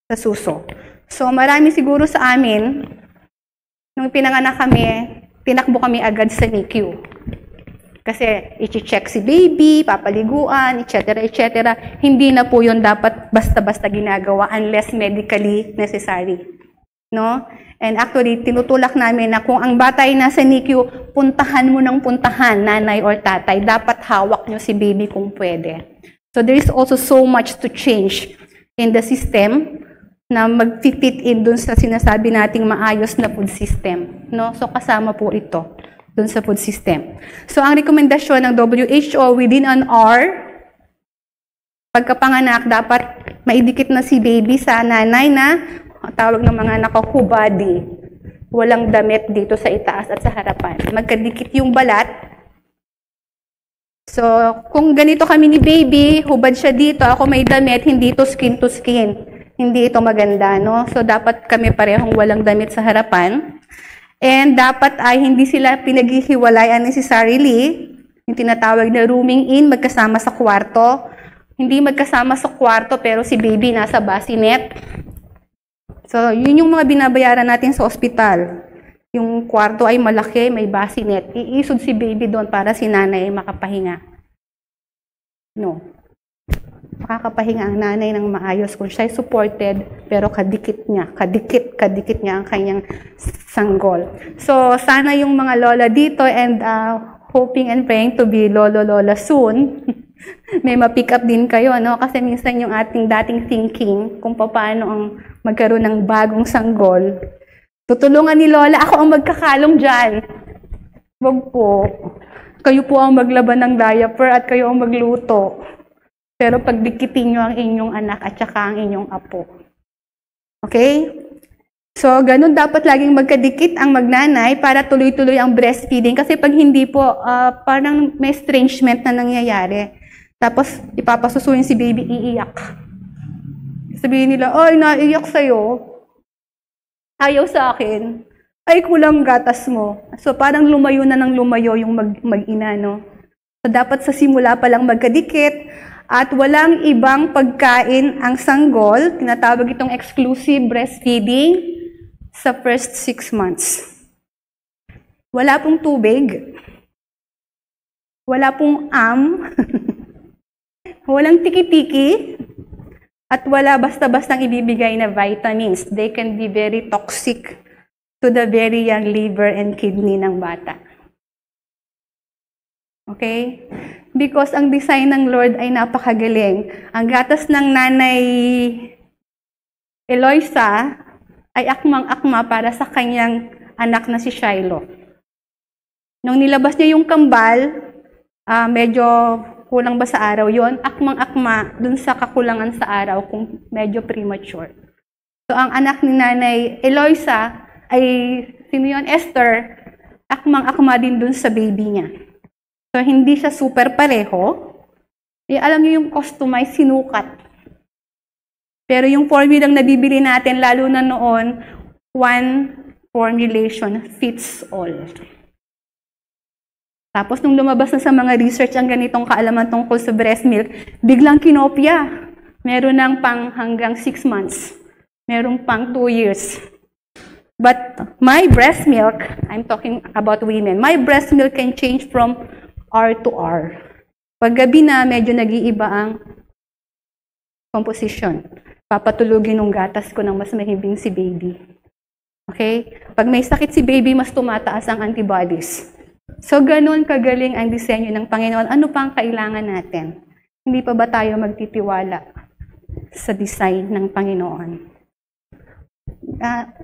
sa suso. So, marami siguro sa amin, nung pinanganak kami, tinakbo kami agad sa NICU. Kasi, i-check si baby, papaliguan, etc., etc. Hindi na po yun dapat basta-basta ginagawa unless medically necessary. No? And actually, tinutulak namin na kung ang bata ay nasa NICU, puntahan mo ng puntahan, nanay or tatay. Dapat hawak nyo si baby kung pwede. So there is also so much to change in the system na mag-fit in dun sa sinasabi nating maayos na food system. No? So kasama po ito dun sa food system. So ang rekomendasyon ng WHO, within an hour, pagkapanganak, dapat maidikit na si baby sa nanay na tawag ng mga anak ko, hubadi. Walang damit dito sa itaas at sa harapan. Magkadikit yung balat. So, kung ganito kami ni baby, hubad siya dito, ako may damit, hindi ito skin to skin. Hindi ito maganda, no? So, dapat kami parehong walang damit sa harapan. And dapat ay hindi sila pinaghihiwalay unnecessarily. Yung tinatawag na rooming in, magkasama sa kwarto. Hindi magkasama sa kwarto pero si baby nasa bassinet. So, yun yung mga binabayaran natin sa ospital. Yung kwarto ay malaki, may bassinet. Iisod si baby doon para si nanay ay makapahinga. No. Makakapahinga ang nanay ng maayos kung siya ay supported, pero kadikit niya ang kanyang sanggol. So, sana yung mga lola dito and hoping and praying to be lolo-lola soon, may ma-pick up din kayo, no? Kasi minsan yung ating dating thinking kung paano ang magkaroon ng bagong sanggol, tutulungan ni lola, ako ang magkakalong dyan. Wag po. Kayo po ang maglaban ng diaper at kayo ang magluto. Pero pagdikitin nyo ang inyong anak at saka ang inyong apo. Okay? So, ganun dapat laging magkadikit ang magnanay para tuloy-tuloy ang breastfeeding. Kasi pag hindi po, parang may estrangement na nangyayari. Tapos, ipapasusuin si baby, iiyak. Sabihin nila, ay, naiyak sa'yo. Ayaw sa akin. Ay, kulang gatas mo. So, parang lumayo na ng lumayo yung mag-ina, no? So, dapat sa simula pa lang magkadikit at walang ibang pagkain ang sanggol. Tinatawag itong exclusive breastfeeding sa first 6 months. Wala pong tubig. Wala pong walang tiki-tiki. At wala basta-bastang ibibigay na vitamins. They can be very toxic to the very young liver and kidney ng bata. Okay? Because ang design ng Lord ay napakagaling. Ang gatas ng nanay Eloisa ay akmang-akma para sa kanyang anak na si Shiloh. Nung nilabas niya yung kambal, medyo kulang ba sa araw yon? Akmang-akma dun sa kakulangan sa araw kung medyo premature. So, ang anak ni Nanay Eloisa ay, sino yun? Esther, akmang-akma din dun sa baby niya. So, hindi siya super pareho. Alam niyo yung customized sinukat. Pero yung formulang nabibili natin, lalo na noon, one formulation fits all. Tapos, nung lumabas na sa mga research ang ganitong kaalaman tungkol sa breast milk, biglang kinopya. Meron ng pang hanggang 6 months. Meron pang 2 years. But my breast milk, I'm talking about women, my breast milk can change from hour to hour. Pag gabi na, medyo nag-iiba ang composition. Papatulugin ng gatas ko ng mas mahimbing si baby. Okay? Pag may sakit si baby, mas tumataas ang antibodies. So, ganun kagaling ang disenyo ng Panginoon. Ano pa ang kailangan natin? Hindi pa ba tayo magtitiwala sa design ng Panginoon?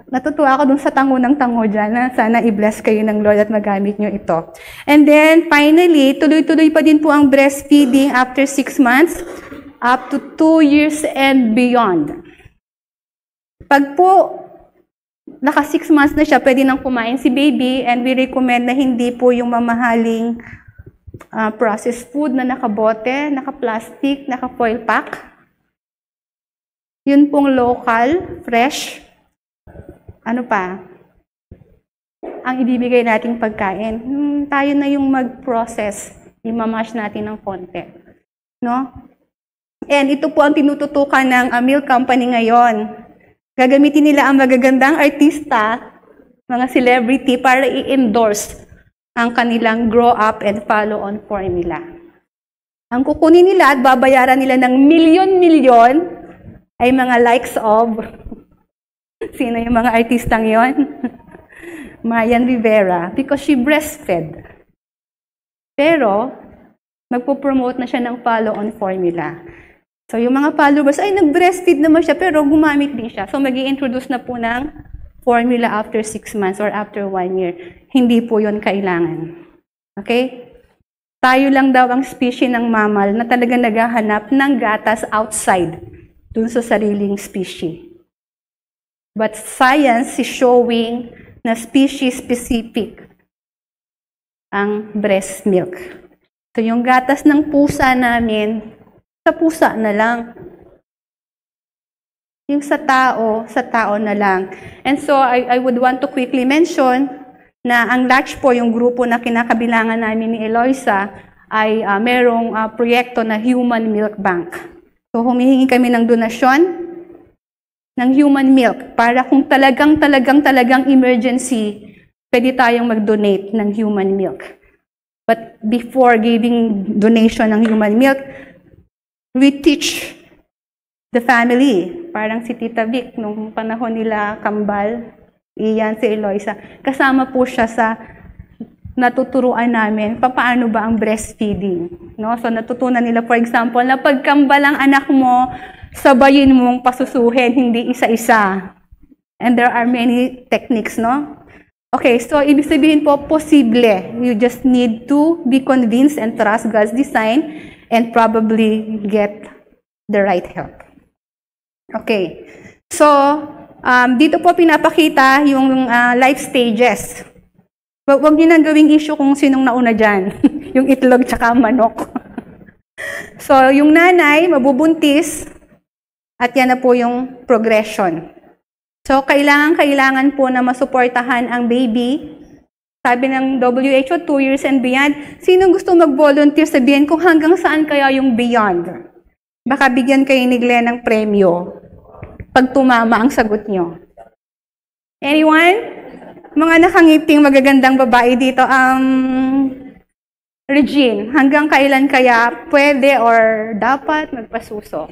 Natutuwa ako dun sa tango ng tango dyan na sana i-bless kayo ng Lord at magamit nyo ito. And then, finally, tuloy-tuloy pa din po ang breastfeeding after 6 months up to 2 years and beyond. Pag po naka 6 months na siya, pwede nang kumain si baby, and we recommend na hindi po yung mamahaling processed food na nakabote, naka-plastic, naka-foil pack. Yun pong local, fresh. Ano pa? Ang ibibigay nating pagkain. Tayo na yung mag-process, imamash natin ng konti. No? And ito po ang tinututukan ng milk company ngayon. Gagamitin nila ang magagandang artista, mga celebrity, para i-endorse ang kanilang grow up and follow on formula. Ang kukunin nila at babayaran nila ng milyon-milyon ay mga likes of, sino yung mga artistang yon? Marian Rivera, because she breastfed. Pero, magpo-promote na siya ng follow on formula. So, yung mga followers, ay, nag-breastfeed naman siya, pero gumamit din siya. So, mag-i-introduce na po ng formula after 6 months or after 1 year. Hindi po yon kailangan. Okay? Tayo lang daw ang species ng mammal na talaga naghahanap ng gatas outside dun sa sariling species. But science is showing na species-specific ang breast milk. So, yung gatas ng pusa namin, sa pusa na lang. Yung sa tao na lang. And so, I would want to quickly mention na ang latch po, yung grupo na kinakabilangan namin ni Eloisa, ay merong proyekto na Human Milk Bank. So humihingi kami ng donasyon ng human milk para kung talagang emergency, pwede tayong mag-donate ng human milk. But before giving donation ng human milk, we teach the family. Parang si Tita Vic, nung panahon nila Kambal, iyan si Eloisa, kasama po siya sa natuturuan namin paano ba ang breastfeeding. No? So natutunan nila, for example, na pagkambal ang anak mo, sabayin mong pasusuhin, hindi isa-isa. And there are many techniques, no? Okay, so ibig sabihin po, posible. You just need to be convinced and trust God's design and probably get the right help. Okay, so dito po pinapakita yung life stages. Huwag niyo nang gawing issue kung sinong nauna dyan. Yung itlog tsaka manok. So, yung nanay, mabubuntis, at yan na po yung progression. So, kailangan po na masuportahan ang baby. Sabi ng WHO, 2 years and beyond. Sinong gusto mag-volunteer, sabihin kung hanggang saan kaya yung beyond? Baka bigyan kayo ni Glenn ng premyo pag tumama ang sagot nyo. Anyone? Mga nakangiting magagandang babae dito. Regine, hanggang kailan kaya pwede or dapat magpasuso?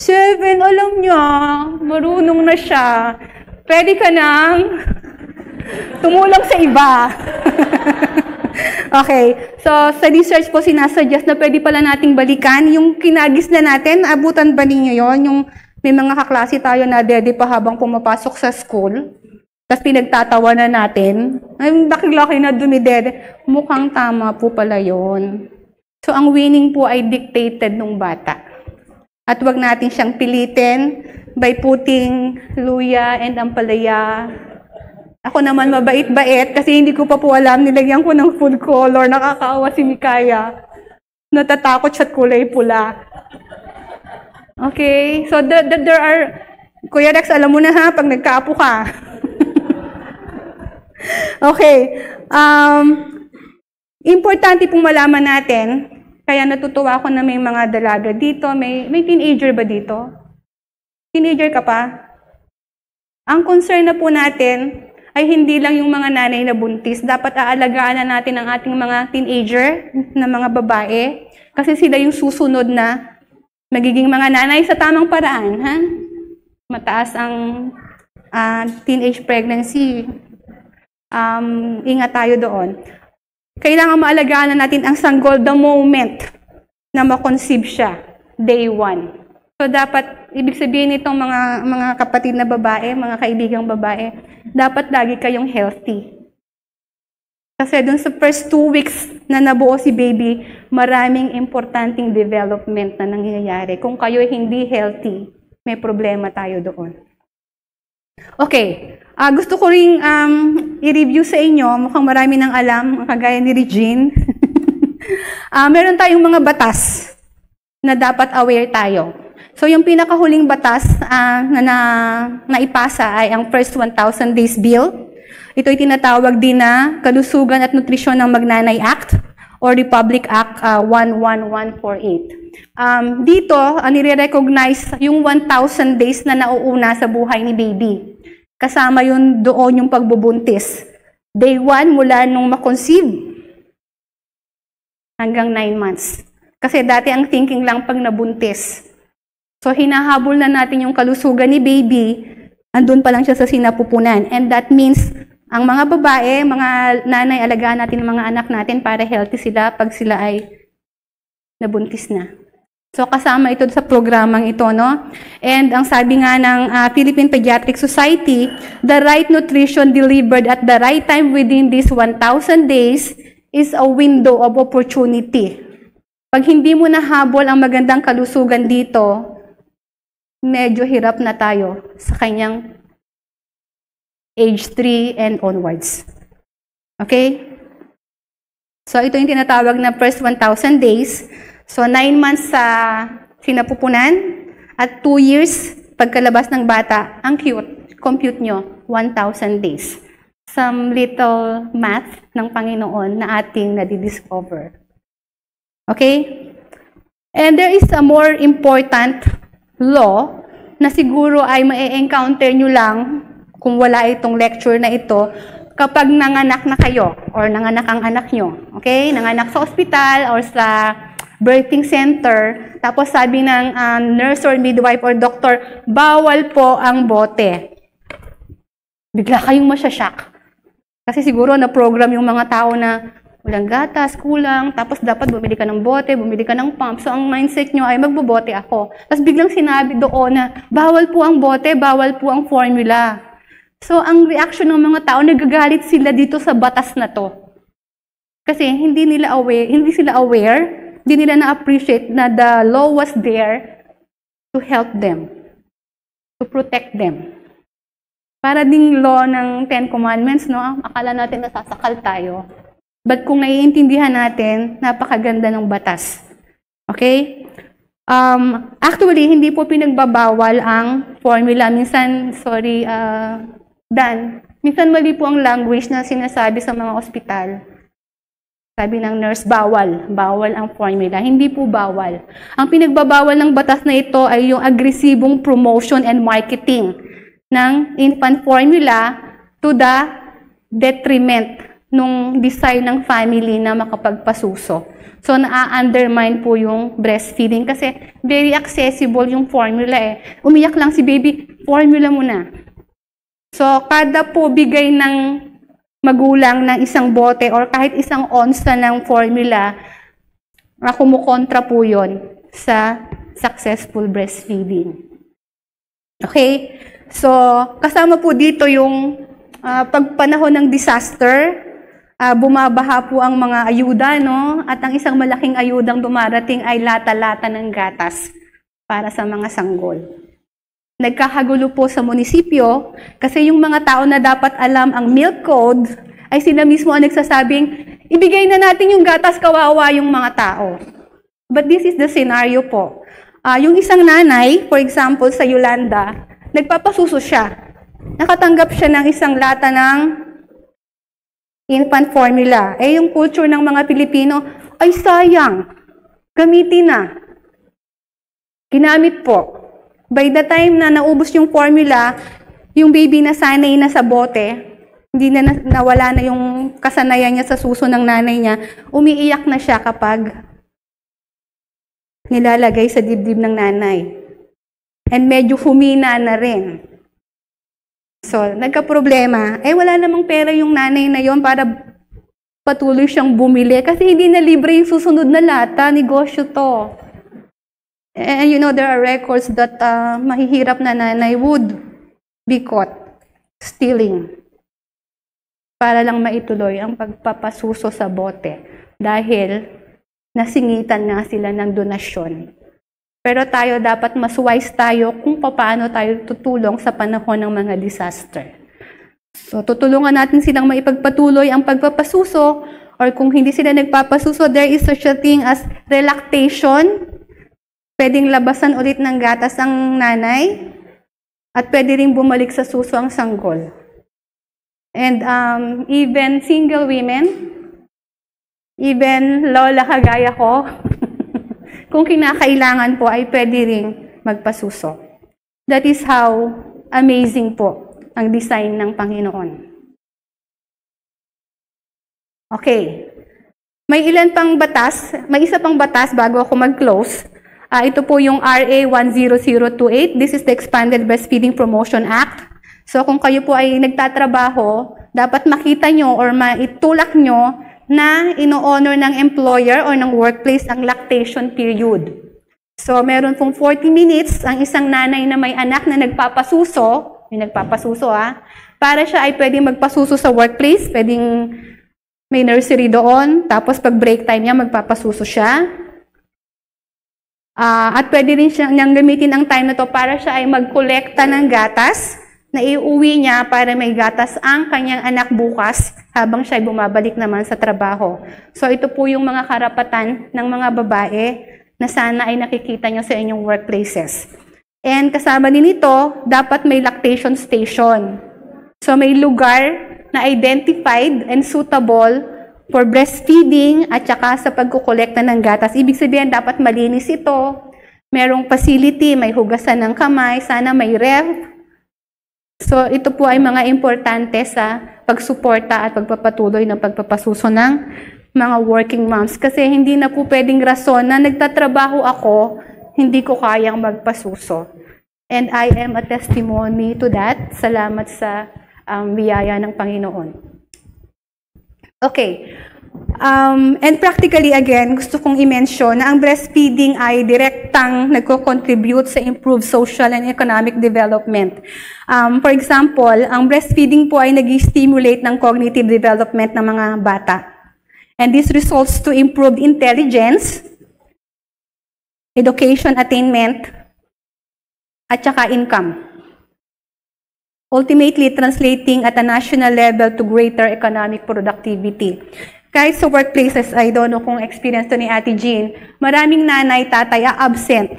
7, alam niya, marunong na siya. Pwede ka nang tumulong sa iba. Okay, so sa research po sinasuggest na pwede pala nating balikan. Yung kinagis na natin, abutan ba ninyo yun? Yung may mga kaklase tayo na dede pa habang pumapasok sa school. Tapos pinagtatawa na natin. Ay, laki-laki na dumidede. Mukhang tama po pala yun. So ang winning po ay dictated nung bata. At wag natin siyang pilitin by putting luya and ampalaya. Ako naman mabait-bait kasi hindi ko pa po alam, nilagyan ko ng food color, nakakaawa si Mikaya. Natatakot siya't kulay pula. Okay, so there are, Kuya Rex, alam mo na ha, pag nagkaapo ka. Okay, importante pong malaman natin. Kaya natutuwa ako na may mga dalaga dito. May teenager ba dito? Teenager ka pa? Ang concern na po natin ay hindi lang yung mga nanay na buntis. Dapat aalagaan na natin ang ating mga teenager na mga babae. Kasi sila yung susunod na magiging mga nanay sa tamang paraan. Ha? Mataas ang teenage pregnancy. Ingat tayo doon. Kailangan maalagaan na natin ang sanggol the moment na makonceive siya, day 1. So dapat, ibig sabihin nitong mga kapatid na babae, mga kaibigang babae, dapat lagi kayong healthy. Kasi dun sa first 2 weeks na nabuo si baby, maraming importanteng development na nangyayari. Kung kayo hindi healthy, may problema tayo doon. Okay, gusto ko ring i-review sa inyo, mukhang marami nang alam, kagaya ni Regine. Meron tayong mga batas na dapat aware tayo. So yung pinakahuling batas na naipasa ay ang first 1,000 days bill. Ito ay tinatawag din na Kalusugan at Nutrisyon ng Magnanay Act or Republic Act 11148. Dito, nire-recognize yung 1,000 days na nauuna sa buhay ni baby. Kasama yun doon yung pagbubuntis. Day 1 mula nung makonceive hanggang 9 months. Kasi dati ang thinking lang pag nabuntis. So hinahabol na natin yung kalusugan ni baby, andun pa lang siya sa sinapupunan. And that means, ang mga babae, mga nanay, alagaan natin ang mga anak natin para healthy sila pag sila ay nabuntis na. So kasama ito sa programang ito, no? And ang sabi nga ng Philippine Pediatric Society, the right nutrition delivered at the right time within these 1,000 days is a window of opportunity. Pag hindi mo nahabol ang magandang kalusugan dito, medyo hirap na tayo sa kanyang age 3 and onwards. Okay? So ito yung tinatawag na first 1,000 days. So 9 months sa sinapupunan at 2 years pagkalabas ng bata, ang compute nyo, 1,000 days. Some little math ng Panginoon na ating nadidiscover. Okay? And there is a more important law na siguro ay ma-encounter nyo lang kung wala itong lecture na ito kapag nanganak na kayo or nanganak ang anak nyo. Okay? Nanganak sa ospital or sa birthing center. Tapos sabi ng nurse or midwife or doctor, bawal po ang bote. Bigla kayong masyashock. Kasi siguro na-program yung mga tao na walang gatas, kulang, tapos dapat bumili ka ng bote, bumili ka ng pump. So, ang mindset nyo ay magbobote ako. Tapos biglang sinabi doon na bawal po ang bote, bawal po ang formula. So, ang reaction ng mga tao, nagagalit sila dito sa batas na to. Kasi hindi sila aware, hindi nila na-appreciate na the law was there to help them, to protect them. Para ding law ng Ten Commandments, no? Akala natin nasasakal tayo. But kung naiintindihan natin, napakaganda ng batas. Okay? Actually, hindi po pinagbabawal ang formula. Minsan, minsan mali po ang language na sinasabi sa mga ospital. Sabi ng nurse, bawal. Bawal ang formula. Hindi po bawal. Ang pinagbabawal ng batas na ito ay yung agresibong promotion and marketing ng infant formula to the detriment nung design ng family na makapagpasuso. So, na-undermine po yung breastfeeding kasi very accessible yung formula eh. Umiyak lang si baby, formula mo na. So, kada po bigay ng magulang ng isang bote or kahit isang onsa ng formula, kumukontra po yun sa successful breastfeeding. Okay? So, kasama po dito yung pagpanahon ng disaster, bumabaha po ang mga ayuda, no? At ang isang malaking ayudang dumarating ay lata-lata ng gatas para sa mga sanggol. Nagkakagulo po sa munisipyo kasi yung mga tao na dapat alam ang milk code ay sila mismo ang nagsasabing, ibigay na natin yung gatas, kawawa yung mga tao. But this is the scenario po. Yung isang nanay, for example, sa Yolanda, nagpapasuso siya. Nakatanggap siya ng isang lata ng infant formula. Eh, yung culture ng mga Pilipino, ay sayang. Gamitin na. Ginamit po. By the time na naubos yung formula, yung baby na sanay na sa bote, hindi na nawala na yung kasanayan niya sa suso ng nanay niya, umiiyak na siya kapag nilalagay sa dibdib ng nanay. And medyo humina na rin. So, nagka-problema. Eh, wala namang pera yung nanay na yon para patuloy siyang bumili. Kasi hindi na libre yung susunod na lata. Negosyo to. And you know, there are records that mahihirap na nanay would be caught stealing para lang maituloy ang pagpapasuso sa bote. Dahil nasingitan nga sila ng donasyon. Pero tayo dapat mas wise tayo kung paano tayo tutulong sa panahon ng mga disaster. So, tutulungan natin silang maipagpatuloy ang pagpapasuso or kung hindi sila nagpapasuso, there is such a thing as relactation. Pwedeng labasan ulit ng gatas ang nanay at pwede rin bumalik sa suso ang sanggol. And even single women, even lola kagaya ko, kung kinakailangan po ay pwede ring magpasuso. That is how amazing po ang design ng Panginoon. Okay. May ilan pang batas, may isa pang batas bago ako mag-close. Ito po yung RA 10028. This is the Expanded Breastfeeding Promotion Act. So kung kayo po ay nagtatrabaho, dapat makita nyo or maitulak nyo na ino-honor ng employer or ng workplace ang lactation period. So, meron pong 40 minutes ang isang nanay na may anak na nagpapasuso, para siya ay pwedeng magpasuso sa workplace, pwedeng may nursery doon, tapos pag break time niya, magpapasuso siya. At pwede rin niyang gamitin ang time na to para siya ay magkolekta ng gatas, na iuwi niya para may gatas ang kanyang anak bukas habang siya ay bumabalik naman sa trabaho. So ito po yung mga karapatan ng mga babae na sana ay nakikita nyo sa inyong workplaces. And kasama din ito, dapat may lactation station. So may lugar na identified and suitable for breastfeeding at saka sa pagkukolekta ng gatas. Ibig sabihin, dapat malinis ito, merong facility, may hugasan ng kamay, sana may ref. So, ito po ay mga importante sa pagsuporta at pagpapatuloy ng pagpapasuso ng mga working moms. Kasi hindi na po pwedeng rason na nagtatrabaho ako, hindi ko kayang magpasuso. And I am a testimony to that. Salamat sa biyaya ng Panginoon. Okay. And practically, again, gusto kong i-mention na ang breastfeeding ay direktang nagko-contribute sa improved social and economic development. For example, ang breastfeeding po ay nag-stimulate ng cognitive development ng mga bata. And this results to improved intelligence, education attainment, at saka income. Ultimately translating at a national level to greater economic productivity. Kahit sa workplaces, I don't know kung experience to ni Ate Jean, maraming nanay, tatay absent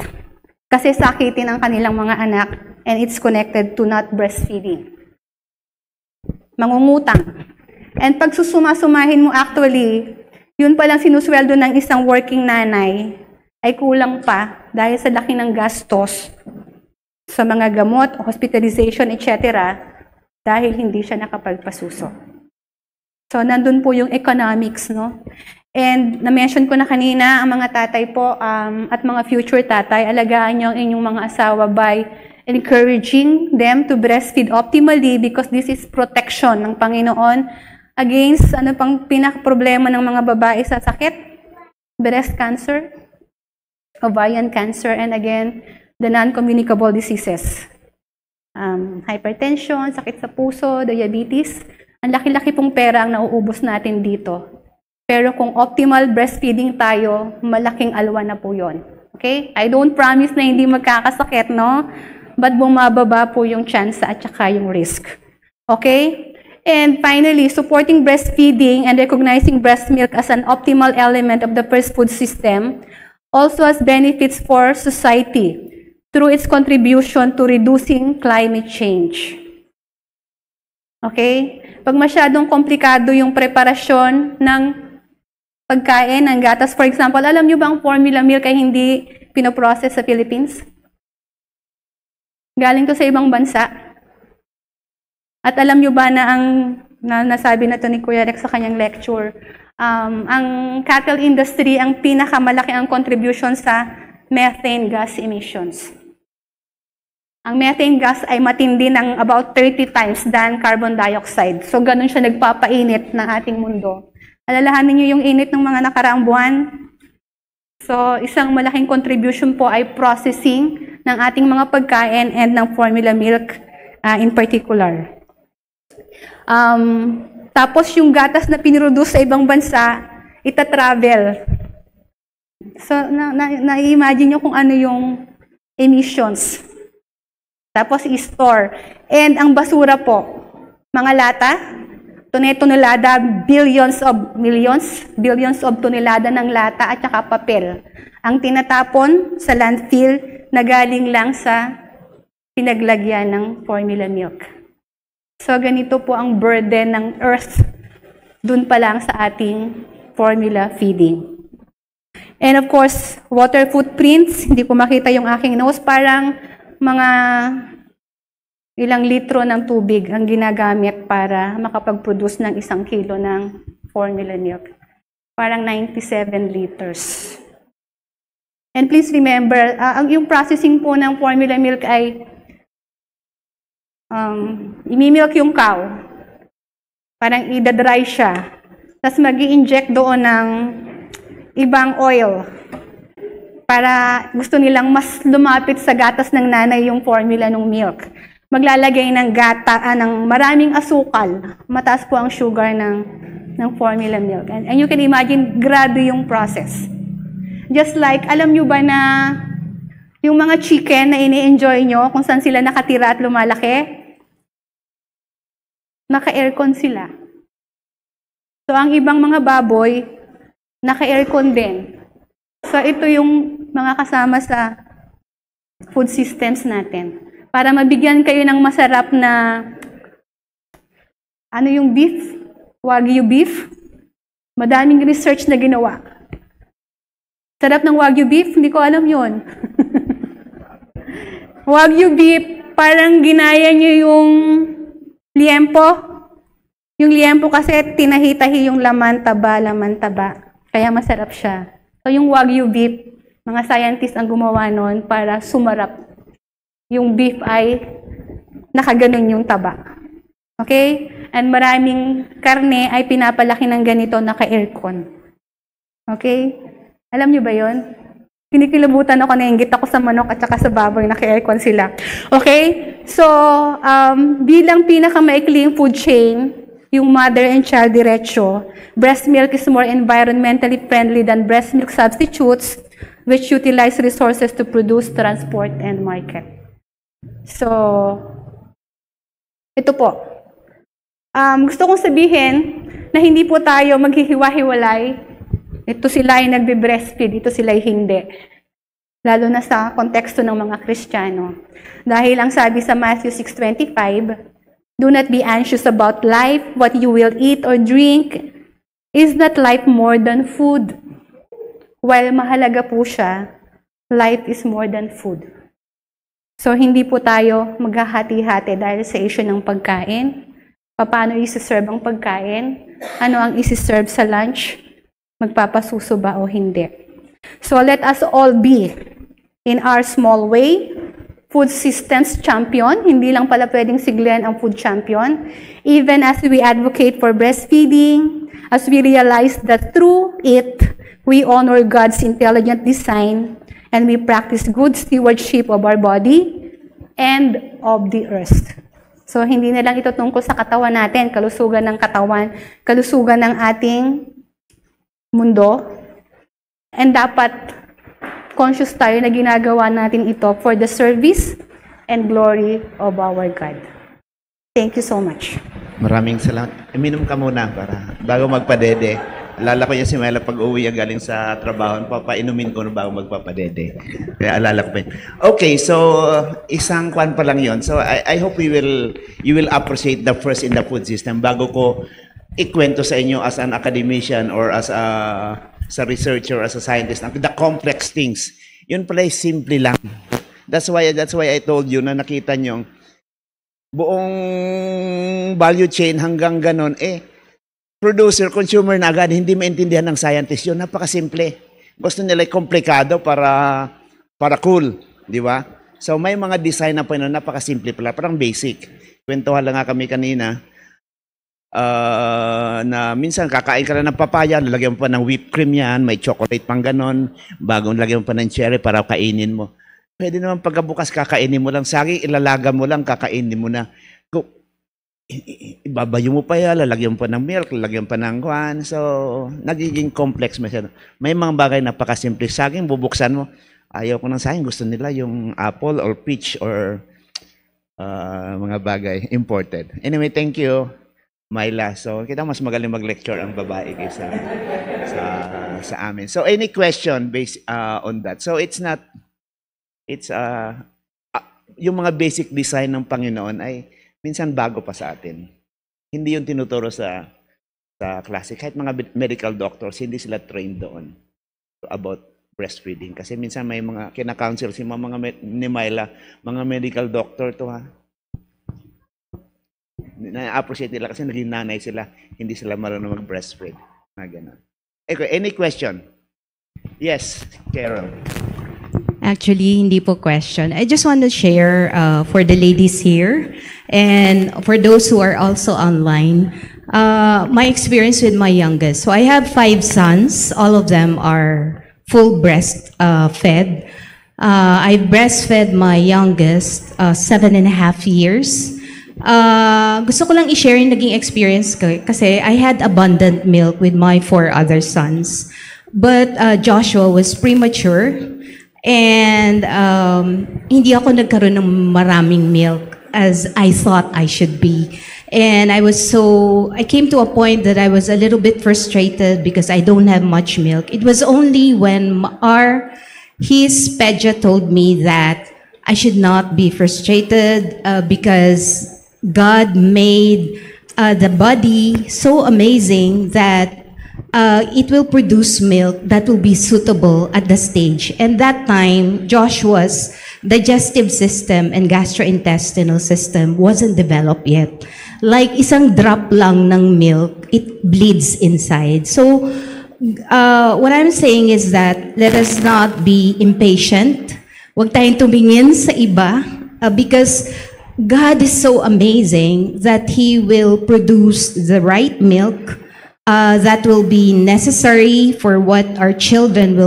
kasi sakitin ang kanilang mga anak and it's connected to not breastfeeding. Mangungutang. And pag susuma-sumahin mo actually, yun palang sinusweldo ng isang working nanay ay kulang pa dahil sa laki ng gastos sa mga gamot, hospitalization, etc. dahil hindi siya nakapagpasuso. So, nandun po yung economics, no? And na-mention ko na kanina, ang mga tatay po at mga future tatay, alagaan niyo ang inyong mga asawa by encouraging them to breastfeed optimally because this is protection ng Panginoon against ano pang pinaka-problema ng mga babae sa sakit? Breast cancer, ovarian cancer, and again, the non-communicable diseases. Hypertension, sakit sa puso, diabetes. Ang laki-laki pong pera ang nauubos natin dito. Pero kung optimal breastfeeding tayo, malaking alwan na po yun. Okay? I don't promise na hindi magkakasakit, no? But bumababa po yung chance at saka yung risk. Okay? And finally, supporting breastfeeding and recognizing breast milk as an optimal element of the first food system also has benefits for society through its contribution to reducing climate change. Okay? Pag masyadong komplikado yung preparasyon ng pagkain, ng gatas, for example, alam nyo ba ang formula milk ay hindi pinoprocess sa Philippines? Galing to sa ibang bansa. At alam nyo ba na nasabi na to ni Kuya Rex sa kanyang lecture, ang cattle industry, ang pinakamalaki ang contribution sa methane gas emissions. Ang methane gas ay matindi ng about 30 times than carbon dioxide. So, ganun siya nagpapainit ng ating mundo. Alalahanin niyo yung init ng mga nakaraang buwan. So, isang malaking contribution po ay processing ng ating mga pagkain and ng formula milk in particular. Tapos, yung gatas na pinroduce sa ibang bansa, ita-travel. So, na-imagine nyo kung ano yung emissions. Tapos i-store. And ang basura po, mga lata, tonelada, billions of tonelada ng lata at saka papel. Ang tinatapon sa landfill na galing lang sa pinaglagyan ng formula milk. So ganito po ang burden ng earth dun pa lang sa ating formula feeding. And of course, water footprints, hindi ko makita yung aking nose, parang mga ilang litro ng tubig ang ginagamit para makapag-produce ng 1 kilo ng formula milk. Parang 97 liters. And please remember, yung processing po ng formula milk ay imimilk yung cow. Parang idadry siya. Tapos mag-i-inject doon ng ibang oil. Para gusto nilang mas lumapit sa gatas ng nanay yung formula ng milk. Maglalagay ng ng maraming asukal. Mataas po ang sugar ng formula milk. And you can imagine, grabe yung process. Just like, alam nyo ba na yung mga chicken na ini-enjoy nyo, kung saan sila nakatira at lumalaki, naka-aircon sila. So, ang ibang mga baboy, naka-aircon din. So, ito yung mga kasama sa food systems natin. Para mabigyan kayo ng masarap na, ano yung beef? Wagyu beef? Madaming research na ginawa. Sarap ng Wagyu beef? Hindi ko alam yun. Wagyu beef, parang ginaya nyo yung liempo. Yung liempo kasi tinahi-tahi yung laman taba. Kaya masarap siya. So yung Wagyu beef, mga scientists ang gumawa nun para sumarap. Yung beef ay nakaganon yung taba. Okay? And maraming karne ay pinapalaki ng ganito naka-aircon. Okay? Alam niyo ba yon? Kinikilabutan ako, nainggit ako sa manok at saka sa baboy, naka-aircon sila. Okay? So, bilang pinakamaikling food chain, yung mother and child diretso, breast milk is more environmentally friendly than breast milk substitutes, which utilize resources to produce, transport, and market. So, ito po. Gusto kong sabihin na hindi po tayo maghihiwa-hiwalay. Ito sila ay nagbe-breastfeed, ito sila ay hindi. Lalo na sa konteksto ng mga Kristiyano. Dahil ang sabi sa Matthew 6:25, do not be anxious about life, what you will eat or drink. Is not life more than food? While mahalaga po siya, life is more than food. So, hindi po tayo maghahati-hati dahil sa issue ng pagkain. Paano isi-serve ang pagkain? Ano ang isi-serve sa lunch? Magpapasuso ba o hindi? So, let us all be, in our small way, food systems champion. Hindi lang pala pwedeng si Glenn ang food champion. Even as we advocate for breastfeeding, as we realize that through it, we honor God's intelligent design and we practice good stewardship of our body and of the earth. So, hindi na lang ito tungkol sa katawan natin, kalusugan ng katawan, kalusugan ng ating mundo. And dapat conscious tayo na ginagawa natin ito for the service and glory of our God. Thank you so much. Maraming salamat. Minom ka muna para bago magpadede. Alala ko yan si Myla pag uwi galing sa trabaho, papainumin ko na bago magpapadede. Kaya alala ko pa yun. Okay, so isang kwan pa lang yon. So I hope you will appreciate the first in the food system bago ko ikwento sa inyo as an academician or as a researcher, as a scientist, the complex things. Yun pala ay simple lang. That's why I told you na nakita nyo buong value chain hanggang ganon, producer, consumer na agad, hindi maintindihan ng scientist yun. Napakasimple. Gusto nila komplikado para cool. Di ba? So may mga design na po yun, napakasimple pala. Parang basic. Kwentuhan lang nga kami kanina. Na minsan kakain ka na ng papaya, lalagyan mo pa ng whipped cream yan, may chocolate pang ganon, bagong lagyan mo pa ng cherry para kainin mo. Pwede naman pagkabukas kakainin mo lang, saging ilalaga mo lang, kakainin mo na. Ibabayo mo pa yan, lalagyan mo pa ng milk, lalagyan pa ng kwan. So, nagiging complex masyado. May mga bagay napakasimple. Saging, bubuksan mo. Ayaw ko ng saging, gusto nila yung apple or peach or mga bagay imported. Anyway, thank you, Myla. So, kita mas magaling mag-lecture ang babae kaysa sa amin. So, any question based on that? So, it's yung mga basic design ng Panginoon ay minsan bago pa sa atin. Hindi yung tinuturo sa klase. Kahit mga medical doctors, hindi sila trained doon about breastfeeding. Kasi minsan may mga kina-counsel si mga ni Myla, mga medical doctor to ha. Na-appreciate nila kasi naging nanay sila, hindi sila marunong mag-breastfeed. Okay, any question? Yes, Carol. Actually, hindi po question. I just want to share for the ladies here and for those who are also online, my experience with my youngest. So I have 5 sons. All of them are full breast fed. I breastfed my youngest 7.5 years. Gusto ko lang i-share yung naging experience ko kasi I had abundant milk with my 4 other sons. But Joshua was premature and hindi ako nagkaroon ng maraming milk as I thought I should be. And I came to a point that I was a little bit frustrated because I don't have much milk. It was only when his Pedja told me that I should not be frustrated because God made the body so amazing that it will produce milk that will be suitable at the stage. And that time, Joshua's digestive system and gastrointestinal system wasn't developed yet. Like isang drop lang ng milk, it bleeds inside. So, what I'm saying is that let us not be impatient. Huwag tayong tumingin sa iba because God is so amazing that He will produce the right milk that will be necessary for what our children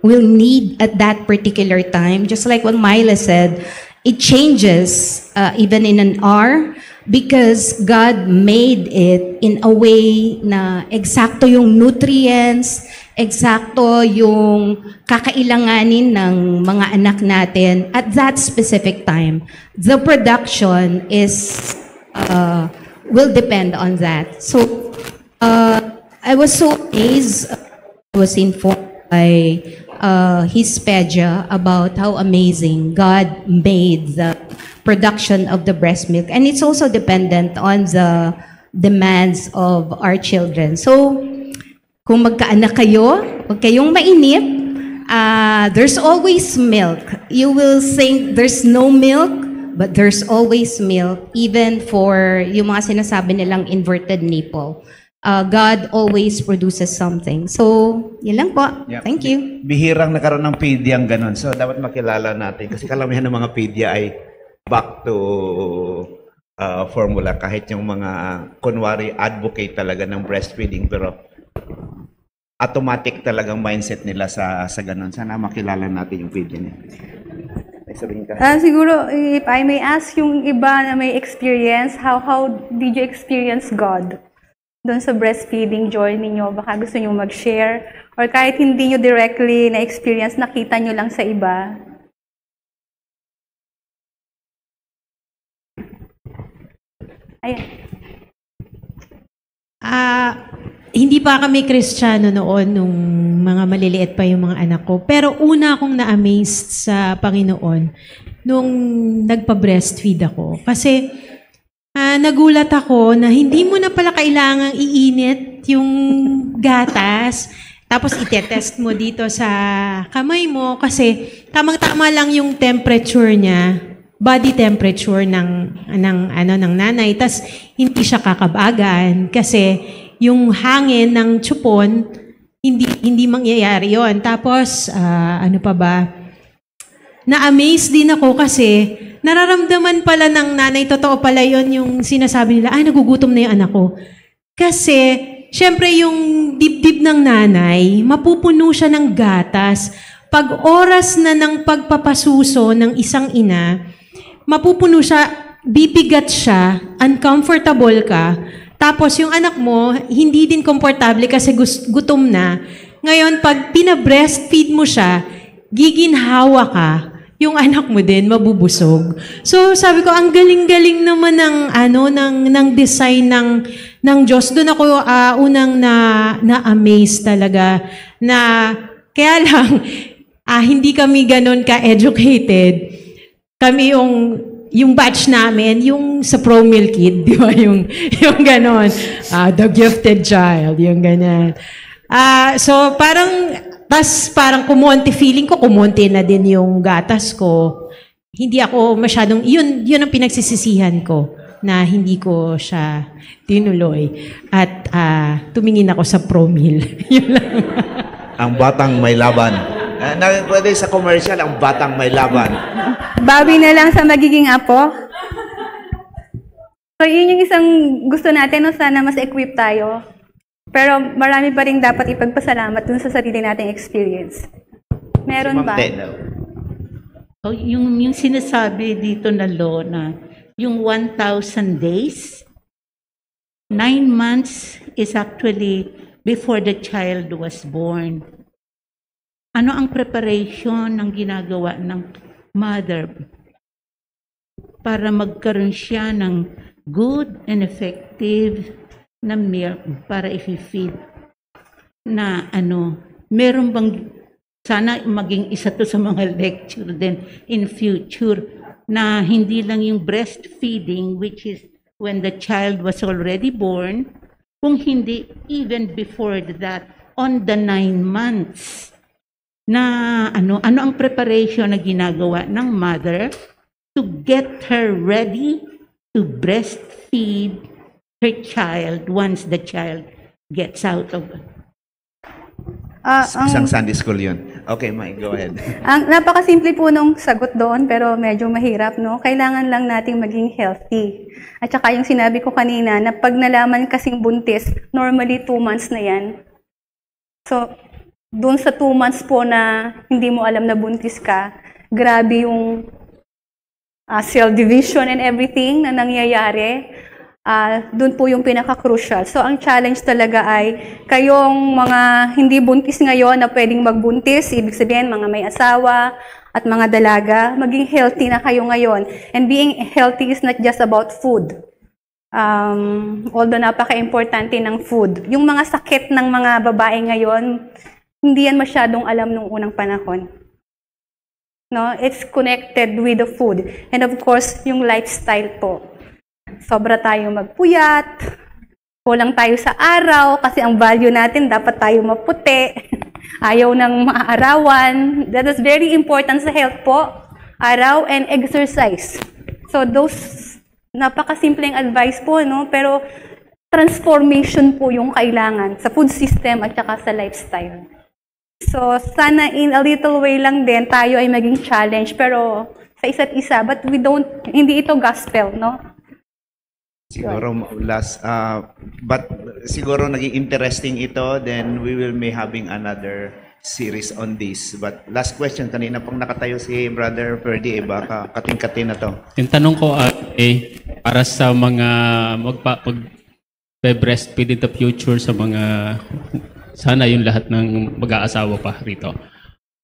will need at that particular time. Just like what Myla said, it changes even in an hour because God made it in a way na eksakto yung nutrients, eksakto yung kakailanganin ng mga anak natin at that specific time. The production will depend on that. So, I was so amazed. I was informed by Hispedia about how amazing God made the production of the breast milk. And it's also dependent on the demands of our children. So, kung magkaanak kayo, huwag kayong mainip. There's always milk. You will think there's no milk, but there's always milk, even for yung mga sinasabi nilang inverted nipple. God always produces something. So, yun lang po. Yep. Thank you. Bihirang nagkaroon ng pedia ang ganun. So, dapat makilala natin. Kasi kalamihan ng mga pedia ay back to formula. Kahit yung mga, kunwari, advocate talaga ng breastfeeding. Pero, automatic talagang mindset nila sa ganun. Sana makilala natin yung pedia niya. May sabihin ka? Siguro, if I may ask yung iba na may experience, how did you experience God? Doon sa breastfeeding journey nyo, baka gusto nyo mag-share, or kahit hindi nyo directly na-experience, nakita nyo lang sa iba. Ayan. Hindi pa kami Kristiyano noon nung mga maliliit pa yung mga anak ko. Pero una akong na-amazed sa Panginoon nung nagpa-breastfeed ako. Kasi nagulat ako na hindi mo na pala kailangang iinit yung gatas. Tapos itetest mo dito sa kamay mo kasi tamang-tama lang yung temperature niya, body temperature ng nanay. Tapos hindi siya kakabagan kasi yung hangin ng chupon hindi mangyayari yon. Tapos ano pa ba? Na-amaze din ako kasi nararamdaman pala ng nanay, totoo pala yon yung sinasabi nila, ay, nagugutom na yung anak ko. Kasi, syempre yung dibdib ng nanay, mapupuno siya ng gatas. Pag oras na ng pagpapasuso ng isang ina, mapupuno siya, bibigat siya, uncomfortable ka, tapos yung anak mo, hindi din komportable kasi gutom na. Ngayon, pag pinabreastfeed mo siya, giginhawa ka, yung anak mo din mabubusog. So sabi ko, ang galing-galing naman ng design ng Diyos. Doon ako unang na-amaze talaga na kaya lang hindi kami ganoon ka-educated. Kami yung batch namin, yung sa Pro-Meal Kid, di ba? Yung ganoon. The gifted child, yung ganyan. So parang feeling ko kumonti na din yung gatas ko. Hindi ako masyadong, yun ang pinagsisisihan ko na hindi ko siya tinuloy. At tumingin ako sa Pro-Meal. Yun lang. Ang batang may laban. Pwede sa commercial, ang batang may laban. Bawi na lang sa magiging apo. So yun yung isang gusto natin, no? Sana mas equip tayo. Pero marami pa rin dapat ipagpasalamat dun sa sarili nating experience. Meron ba? Oh, yung sinasabi dito na law na yung 1,000 days, 9 months is actually before the child was born. Ano ang preparation ng ginagawa ng mother para magkaroon siya ng good and effective na milk para i-feed na meron bang, sana maging isa to sa mga lecture din in future na hindi lang yung breastfeeding, which is when the child was already born, kung hindi even before that, on the 9 months, na ano ang preparation na ginagawa ng mother to get her ready to breastfeed her child once the child gets out of Isang Sunday school yun. Okay, Mike, go ahead. Ang napakasimple po nung sagot doon, pero medyo mahirap, no? Kailangan lang nating maging healthy. At saka yung sinabi ko kanina, na pag nalaman kasing buntis, normally 2 months na yan. So, doon sa 2 months po na hindi mo alam na buntis ka, grabe yung cell division and everything na nangyayari. Doon po yung pinaka-crucial. So, ang challenge talaga ay kayong mga hindi buntis ngayon na pwedeng magbuntis, ibig sabihin mga may asawa at mga dalaga, maging healthy na kayo ngayon. And being healthy is not just about food. Although napaka-importante ng food. Yung mga sakit ng mga babae ngayon, hindi yan masyadong alam nung unang panahon. No? It's connected with the food. And of course, yung lifestyle po. Sobra tayo magpuyat, kulang tayo sa araw, kasi ang value natin, dapat tayo maputi, ayaw ng maaarawan. That is very important sa health po, araw and exercise. So those, napakasimpleng advice po, no? Pero transformation po yung kailangan sa food system at saka sa lifestyle. So sana in a little way lang din, tayo ay maging challenge, pero sa isa't isa, but hindi ito gospel, no? Siguro but siguro naging interesting ito, then we will be having another series on this. But last question, kanina pang nakatayo si Brother Ferdy, baka kating-kating na to. Yung tanong ko para sa mga mag-breastfeed in the future, sa mga sana yung lahat ng mag-aasawa pa rito.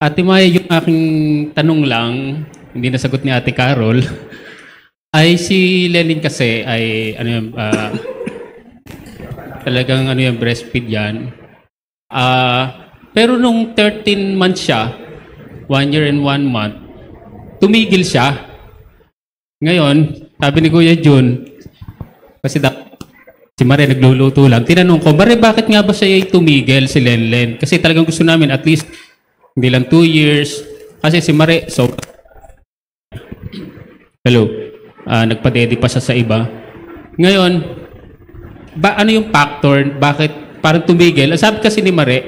Ate Maya, yung aking tanong lang, hindi nasagot ni Ate Carol, ay si Lenin kasi ay talagang breastfeed yan. Pero nung 13 months siya, 1 year and 1 month, tumigil siya. Ngayon, sabi ni Kuya Jun, kasi si Mare nagluluto lang, tinanong ko, Mare, bakit nga ba siya tumigil, si Lenlen? Kasi talagang gusto namin at least hindi lang 2 years. Kasi si Mare, hello. Nagpadedi pa siya sa iba. Ngayon, ano yung factor? Bakit parang tumigil? Sabi kasi ni Mare,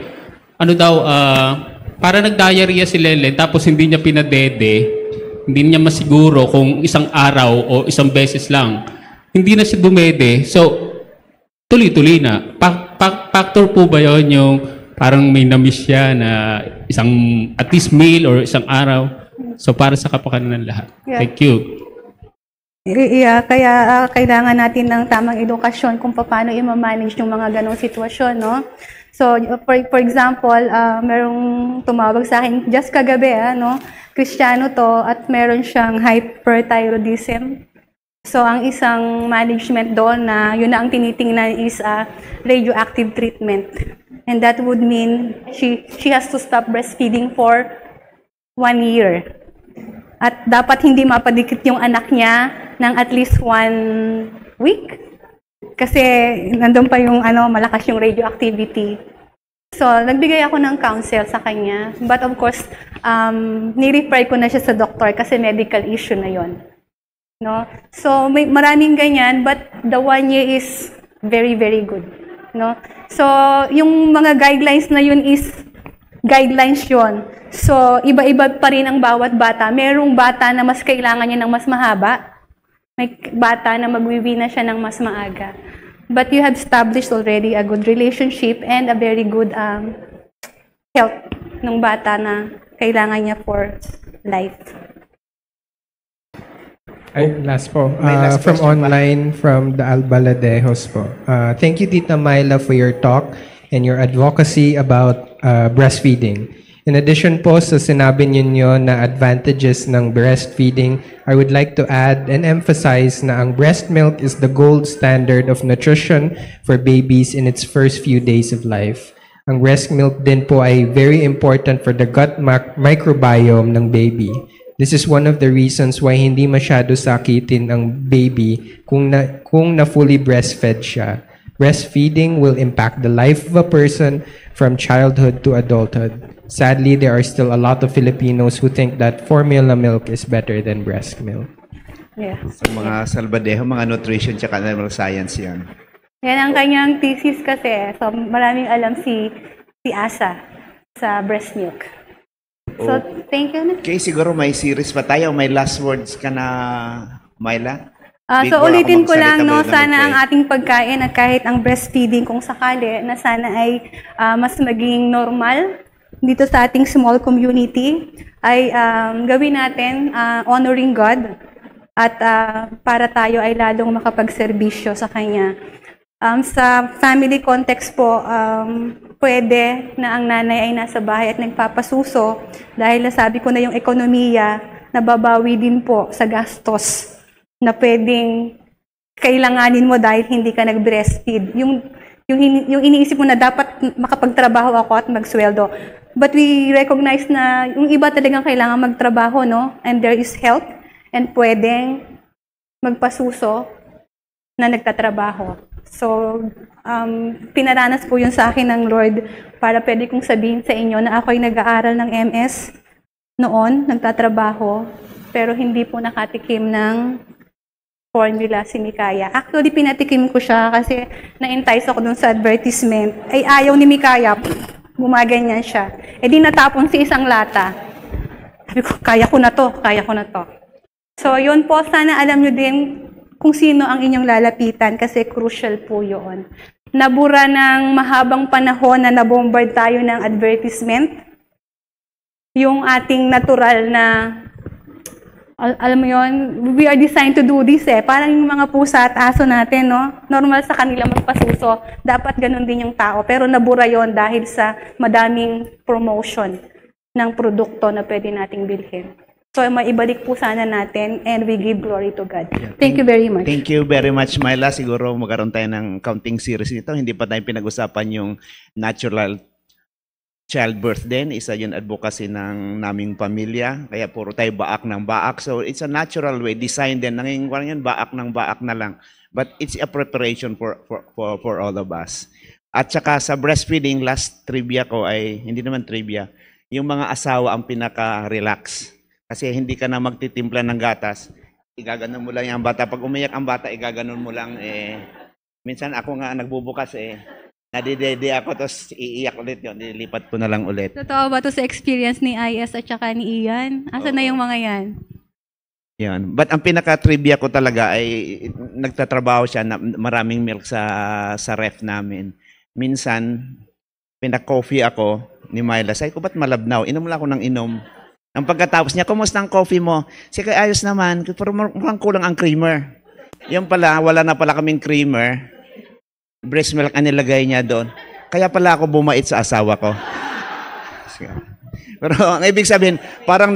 para nag-diarrhea si Lenlen, tapos hindi niya pinadede, hindi niya masiguro kung isang araw o isang beses lang. Hindi na siya dumede. So, tuloy-tuloy na. Factor po ba yun yung parang may na-miss siya na isang, at least meal or isang araw? So, para sa kapakanan ng lahat. Yeah. Thank you. Yeah, kaya kailangan natin ng tamang edukasyon kung paano i-manage yung mga ganong sitwasyon, no? So, for example, merong tumawag sa akin just kagabi, no? Kristiyano to at meron siyang hyperthyroidism. So, ang isang management doon na yun na ang tinitingnan is radioactive treatment. And that would mean she has to stop breastfeeding for 1 year. At dapat hindi mapadikit yung anak niya ng at least 1 week. Kasi nandun pa yung malakas yung radioactivity. So, nagbigay ako ng counsel sa kanya. But of course, ni-refer ko na siya sa doktor kasi medical issue na yon. No? So, may maraming ganyan, but the 1 year is very, very good. No? So, yung mga guidelines na yun is guidelines yon. So, iba-iba pa rin ang bawat bata. Merong bata na mas kailangan niya ng mas mahaba. May bata na magwiwi na siya ng mas maaga. But you have established already a good relationship and a very good health ng bata na kailangan niya for life. Last po. May last From question online, from the Albaladejos po. Thank you, Tita Myla, for your talk and your advocacy about breastfeeding. In addition po sa sinabi ninyo na advantages ng breastfeeding, I would like to add and emphasize na ang breast milk is the gold standard of nutrition for babies in its first few days of life. Ang breast milk din po ay very important for the gut microbiome ng baby. This is one of the reasons why hindi masyado sakitin ang baby kung na fully breastfed siya. breastfeeding will impact the life of a person from childhood to adulthood. Sadly, there are still a lot of Filipinos who think that formula milk is better than breast milk. Yeah. Sa mga Salvadejo, mga nutrition tsaka animal science yan. Yan ang kanyang thesis kasi. So, maraming alam si Asa sa breast milk. So, thank you. Okay, siguro may series pa tayo. May last words ka na, Myla? So, Before ulitin ako ko lang, magsalita, no, bago na sana ang mag-pray. ating pagkain at kahit ang breastfeeding kung sakali, na sana ay mas maging normal dito sa ating small community, ay gawin natin honoring God at para tayo ay lalong makapagserbisyo sa Kanya. Sa family context po, pwede na ang nanay ay nasa bahay at nagpapasuso dahil nasabi ko na yung ekonomiya, nababawi din po sa gastos na pwedeng kailanganin mo dahil hindi ka nag-breastfeed. Yung iniisip mo na dapat makapagtrabaho ako at magsweldo. But we recognize na yung iba talagang kailangan magtrabaho, no? And there is help and pwedeng magpasuso na nagtatrabaho. So, pinaranas po yun sa akin ng Lord para pwede kong sabihin sa inyo na ako ay nag-aaral ng MS noon, nagtatrabaho, pero hindi po nakatikim ng formula si Mikaya. Actually, pinatikim ko siya kasi na-entice ako dun sa advertisement. Ay, ayaw ni Mikaya. Gumaganyan siya. Eh, di natapon si isang lata. Sabi ko, kaya ko na to, kaya ko na to. So, yun po, sana alam nyo din kung sino ang inyong lalapitan kasi crucial po yun. Nabura ng mahabang panahon na nabombard tayo ng advertisement. Yung ating natural na alam mo yun, we are designed to do this eh. Parang yung mga pusa at aso natin, no? Normal sa kanila magpasuso. Dapat ganun din yung tao. Pero nabura yon dahil sa madaming promotion ng produkto na pwede nating bilhin. So, maibalik po sana natin and we give glory to God. Thank you very much. Thank you very much, Myla. Siguro magkaroon tayo ng counting series nito. Hindi pa tayo pinag-usapan yung natural childbirth din. Isa yun advocacy ng naming pamilya. Kaya puro tayo baak ng baak. So it's a natural way. Design din. Nangyayang yan, baak ng baak na lang. But it's a preparation for all of us. At saka sa breastfeeding, last trivia ko ay, hindi naman trivia, yung mga asawa ang pinaka-relax. Kasi hindi ka na magtitimpla ng gatas. Igaganon mo lang yung bata. Pag umiyak ang bata, igaganon mo lang. Minsan ako nga nagbubukas nadidede ako, tapos iiyak ulit yun. Nilipat ko na lang ulit. Totoo ba ito sa experience ni IS at saka ni Ian? Asan na yung mga yan? Yan. But ang pinaka-trivia ko talaga ay nagtatrabaho siya na maraming milk sa ref namin. Minsan, pina-coffee ako ni Myla. Sabi ko, ba't malabnaw? Inom lang ako ng inom. Ang pagkatapos niya, kumusta ang coffee mo? Sige, ayos naman. Pero mukhang kulang ang creamer. Yan pala, wala na pala kaming creamer. Breast milk ang nilagay niya doon. Kaya pala ako bumait sa asawa ko. Pero ang ibig sabihin, parang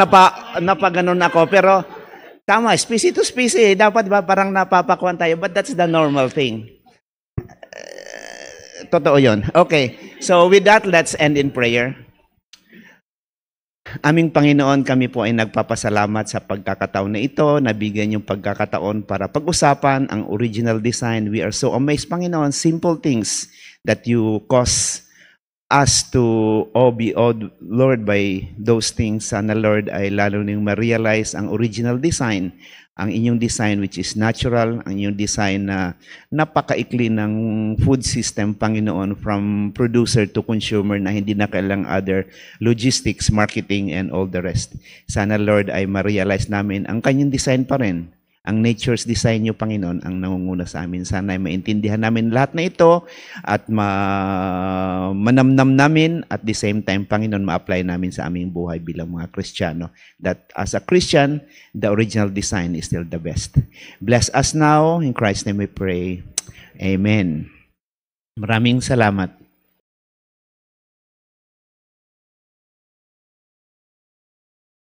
napaganon ako. Pero tama, species to species. Dapat ba parang napapakuan tayo? But that's the normal thing. Totoo yun. Okay. So with that, let's end in prayer. Aming Panginoon, kami po ay nagpapasalamat sa pagkakataon na ito, nabigyan yung pagkakataon para pag-usapan ang original design. We are so amazed, Panginoon, simple things that you cause us to be awed, Lord, by those things. Sana, Lord, ay lalo niyong ma-realize ang original design, ang inyong design which is natural, ang inyong design na napakaikli ng food system, Panginoon, from producer to consumer na hindi na kailang other logistics, marketing, and all the rest. Sana, Lord, ay ma-realize namin ang kanyang design pa rin. Ang nature's design niyo, Panginoon, ang nangunguna sa amin. Sana ay maintindihan namin lahat na ito at manamnam namin at the same time, Panginoon, ma-apply namin sa aming buhay bilang mga Kristiyano. That as a Christian, the original design is still the best. Bless us now. In Christ's name we pray. Amen. Maraming salamat.